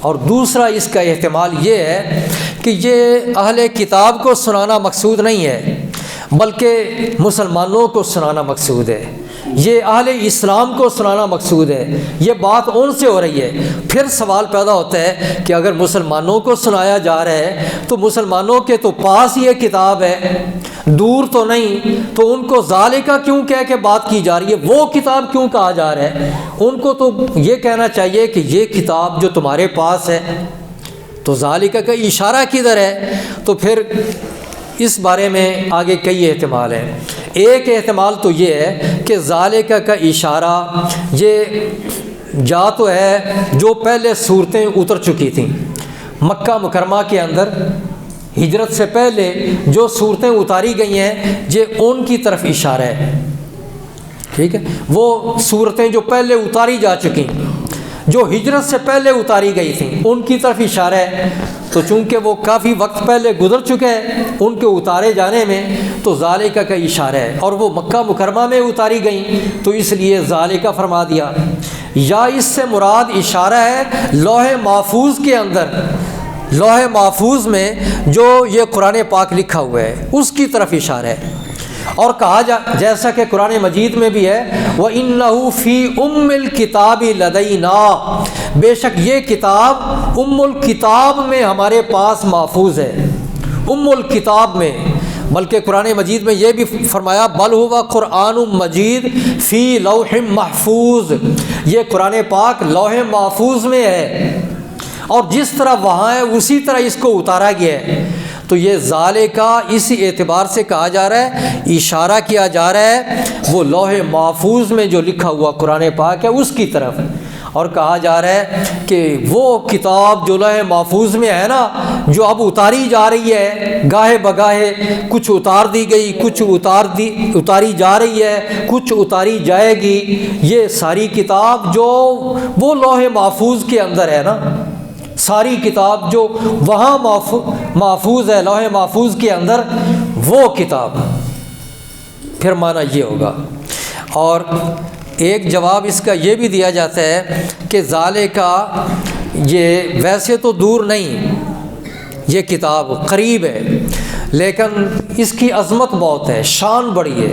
اور دوسرا اس کا احتمال یہ ہے کہ یہ اہل کتاب کو سنانا مقصود نہیں ہے، بلکہ مسلمانوں کو سنانا مقصود ہے، یہ اہل اسلام کو سنانا مقصود ہے۔ یہ بات ان سے ہو رہی ہے۔ پھر سوال پیدا ہوتا ہے کہ اگر مسلمانوں کو سنایا جا رہا ہے تو مسلمانوں کے تو پاس یہ کتاب ہے، دور تو نہیں، تو ان کو ذالک کیوں کہہ کے بات کی جا رہی ہے؟ وہ کتاب کیوں کہا جا رہا ہے؟ ان کو تو یہ کہنا چاہیے کہ یہ کتاب جو تمہارے پاس ہے۔ تو ذالک کا اشارہ کدھر ہے؟ تو پھر اس بارے میں آگے کئی احتمال ہیں۔ ایک احتمال تو یہ ہے کہ ذالک کا اشارہ یہ جا تو ہے جو پہلے صورتیں اتر چکی تھیں مکہ مکرمہ کے اندر، ہجرت سے پہلے جو صورتیں اتاری گئی ہیں یہ ان کی طرف اشارہ ہے، ٹھیک ہے؟ وہ صورتیں جو پہلے اتاری جا چکی، جو ہجرت سے پہلے اتاری گئی تھیں، ان کی طرف اشارہ ہے۔ تو چونکہ وہ کافی وقت پہلے گزر چکے ہیں ان کے اتارے جانے میں، تو ذالک کا اشارہ ہے، اور وہ مکہ مکرمہ میں اتاری گئیں تو اس لیے ذالک فرما دیا۔ یا اس سے مراد اشارہ ہے لوح محفوظ کے اندر، لوح محفوظ میں جو یہ قرآن پاک لکھا ہوا ہے اس کی طرف اشارہ ہے۔ اور کہا جیسا کہ قرآن مجید میں بھی ہے وَإِنَّهُ فِي أُمِّ الْكِتَابِ لَدَيْنَا، بے شک یہ کتاب ام الکتاب میں ہمارے پاس محفوظ ہے، ام الکتاب میں۔ بلکہ قرآن مجید میں یہ بھی فرمایا بل ہوا قرآن مجید فی لوح محفوظ، یہ قرآن پاک لوح محفوظ میں ہے، اور جس طرح وہاں ہے اسی طرح اس کو اتارا گیا ہے۔ تو یہ ذالک اسی اعتبار سے کہا جا رہا ہے، اشارہ کیا جا رہا ہے وہ لوح محفوظ میں جو لکھا ہوا قرآن پاک ہے اس کی طرف، اور کہا جا رہا ہے کہ وہ کتاب جو لوح محفوظ میں ہے نا، جو اب اتاری جا رہی ہے گاہے بگاہے، کچھ اتار دی گئی، کچھ اتاری جا رہی ہے، کچھ اتاری جائے گی، یہ ساری کتاب جو وہ لوح محفوظ کے اندر ہے نا، ساری کتاب جو وہاں محفوظ ہے لوح محفوظ کے اندر، وہ کتاب، پھر معنی یہ ہوگا۔ اور ایک جواب اس کا یہ بھی دیا جاتا ہے کہ ذالک یہ ویسے تو دور نہیں، یہ کتاب قریب ہے، لیکن اس کی عظمت بہت ہے، شان بڑی ہے،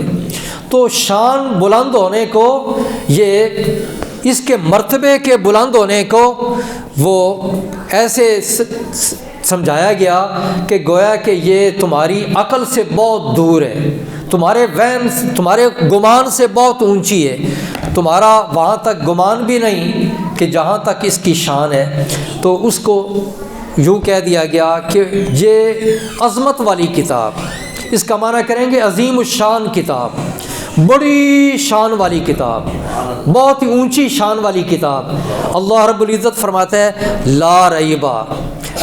تو شان بلند ہونے کو، یہ اس کے مرتبے کے بلند ہونے کو وہ ایسے سمجھایا گیا کہ گویا کہ یہ تمہاری عقل سے بہت دور ہے، تمہارے وہم، تمہارے گمان سے بہت اونچی ہے، تمہارا وہاں تک گمان بھی نہیں کہ جہاں تک اس کی شان ہے۔ تو اس کو یوں کہہ دیا گیا کہ یہ عظمت والی کتاب، اس کا معنی کریں گے عظیم الشان کتاب، بڑی شان والی کتاب، بہت ہی اونچی شان والی کتاب۔ اللہ رب العزت فرماتا ہے لا ریبہ،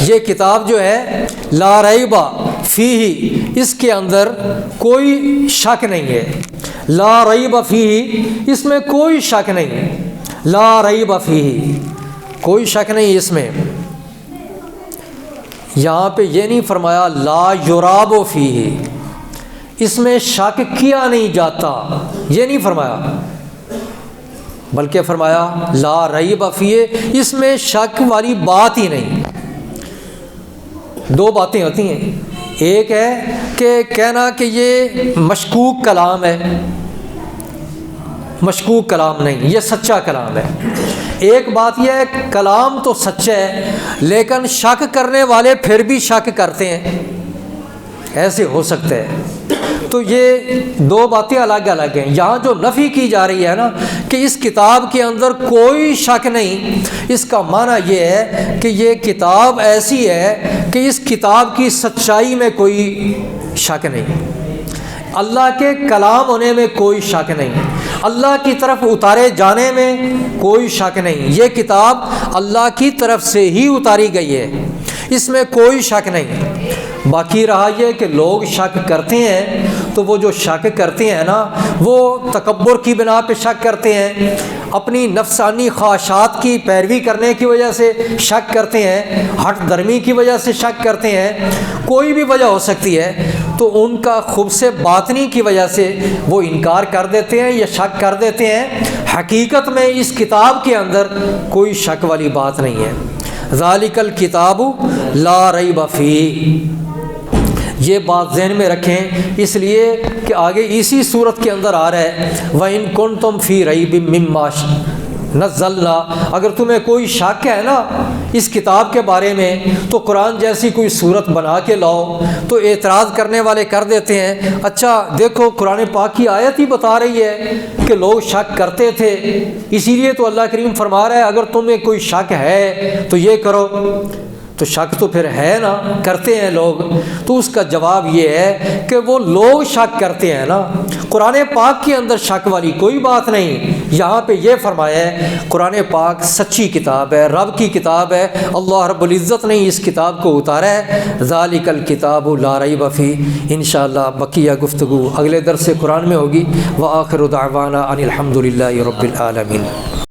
یہ کتاب جو ہے لا ریبہ فیہ، اس کے اندر کوئی شک نہیں ہے، لا ریبہ فیہ، اس میں کوئی شک نہیں، لا ریبہ فیہ، کوئی شک نہیں اس میں۔ یہاں پہ یہ نہیں فرمایا لا یراب فیہ، اس میں شک کیا نہیں جاتا، یہ نہیں فرمایا، بلکہ فرمایا لا ریب فیہ، اس میں شک والی بات ہی نہیں۔ دو باتیں ہوتی ہیں، ایک ہے کہ کہنا کہ یہ مشکوک کلام ہے، مشکوک کلام نہیں، یہ سچا کلام ہے۔ ایک بات یہ ہے کلام تو سچا ہے لیکن شک کرنے والے پھر بھی شک کرتے ہیں، ایسے ہو سکتا ہے۔ تو یہ دو باتیں الگ الگ ہیں۔ یہاں جو نفی کی جا رہی ہے نا کہ اس کتاب کے اندر کوئی شک نہیں، اس کا معنی یہ ہے کہ یہ کتاب ایسی ہے کہ اس کتاب کی سچائی میں کوئی شک نہیں، اللہ کے کلام ہونے میں کوئی شک نہیں، اللہ کی طرف اتارے جانے میں کوئی شک نہیں، یہ کتاب اللہ کی طرف سے ہی اتاری گئی ہے، اس میں کوئی شک نہیں۔ باقی رہا یہ کہ لوگ شک کرتے ہیں، تو وہ جو شک کرتے ہیں نا وہ تکبر کی بنا پہ شک کرتے ہیں، اپنی نفسانی خواہشات کی پیروی کرنے کی وجہ سے شک کرتے ہیں، ہٹ درمی کی وجہ سے شک کرتے ہیں، کوئی بھی وجہ ہو سکتی ہے، تو ان کا خبث باطنی کی وجہ سے وہ انکار کر دیتے ہیں یا شک کر دیتے ہیں۔ حقیقت میں اس کتاب کے اندر کوئی شک والی بات نہیں ہے۔ ذالک الکتاب لا ریب فیہ، یہ بات ذہن میں رکھیں، اس لیے کہ آگے اسی صورت کے اندر آ رہا ہے وَإِن كُنتُمْ فِي رَيْبٍ مِّمَّا نَزَّلْنَا، اگر تمہیں کوئی شک ہے نا اس کتاب کے بارے میں تو قرآن جیسی کوئی صورت بنا کے لاؤ۔ تو اعتراض کرنے والے کر دیتے ہیں اچھا دیکھو قرآن پاک کی آیت ہی بتا رہی ہے کہ لوگ شک کرتے تھے، اسی لیے تو اللہ کریم فرما رہا ہے اگر تمہیں کوئی شک ہے تو یہ کرو۔ تو شک تو پھر ہے نا، کرتے ہیں لوگ۔ تو اس کا جواب یہ ہے کہ وہ لوگ شک کرتے ہیں نا، قرآن پاک کے اندر شک والی کوئی بات نہیں۔ یہاں پہ یہ فرمایا ہے قرآن پاک سچی کتاب ہے، رب کی کتاب ہے، اللہ رب العزت نے اس کتاب کو اتارا ہے۔ ذالک الکتاب لا ریب فیہ۔ انشاءاللہ بقیہ گفتگو اگلے درس قرآن میں ہوگی۔ وآخر دعوانا ان الحمد للہ رب العالمین۔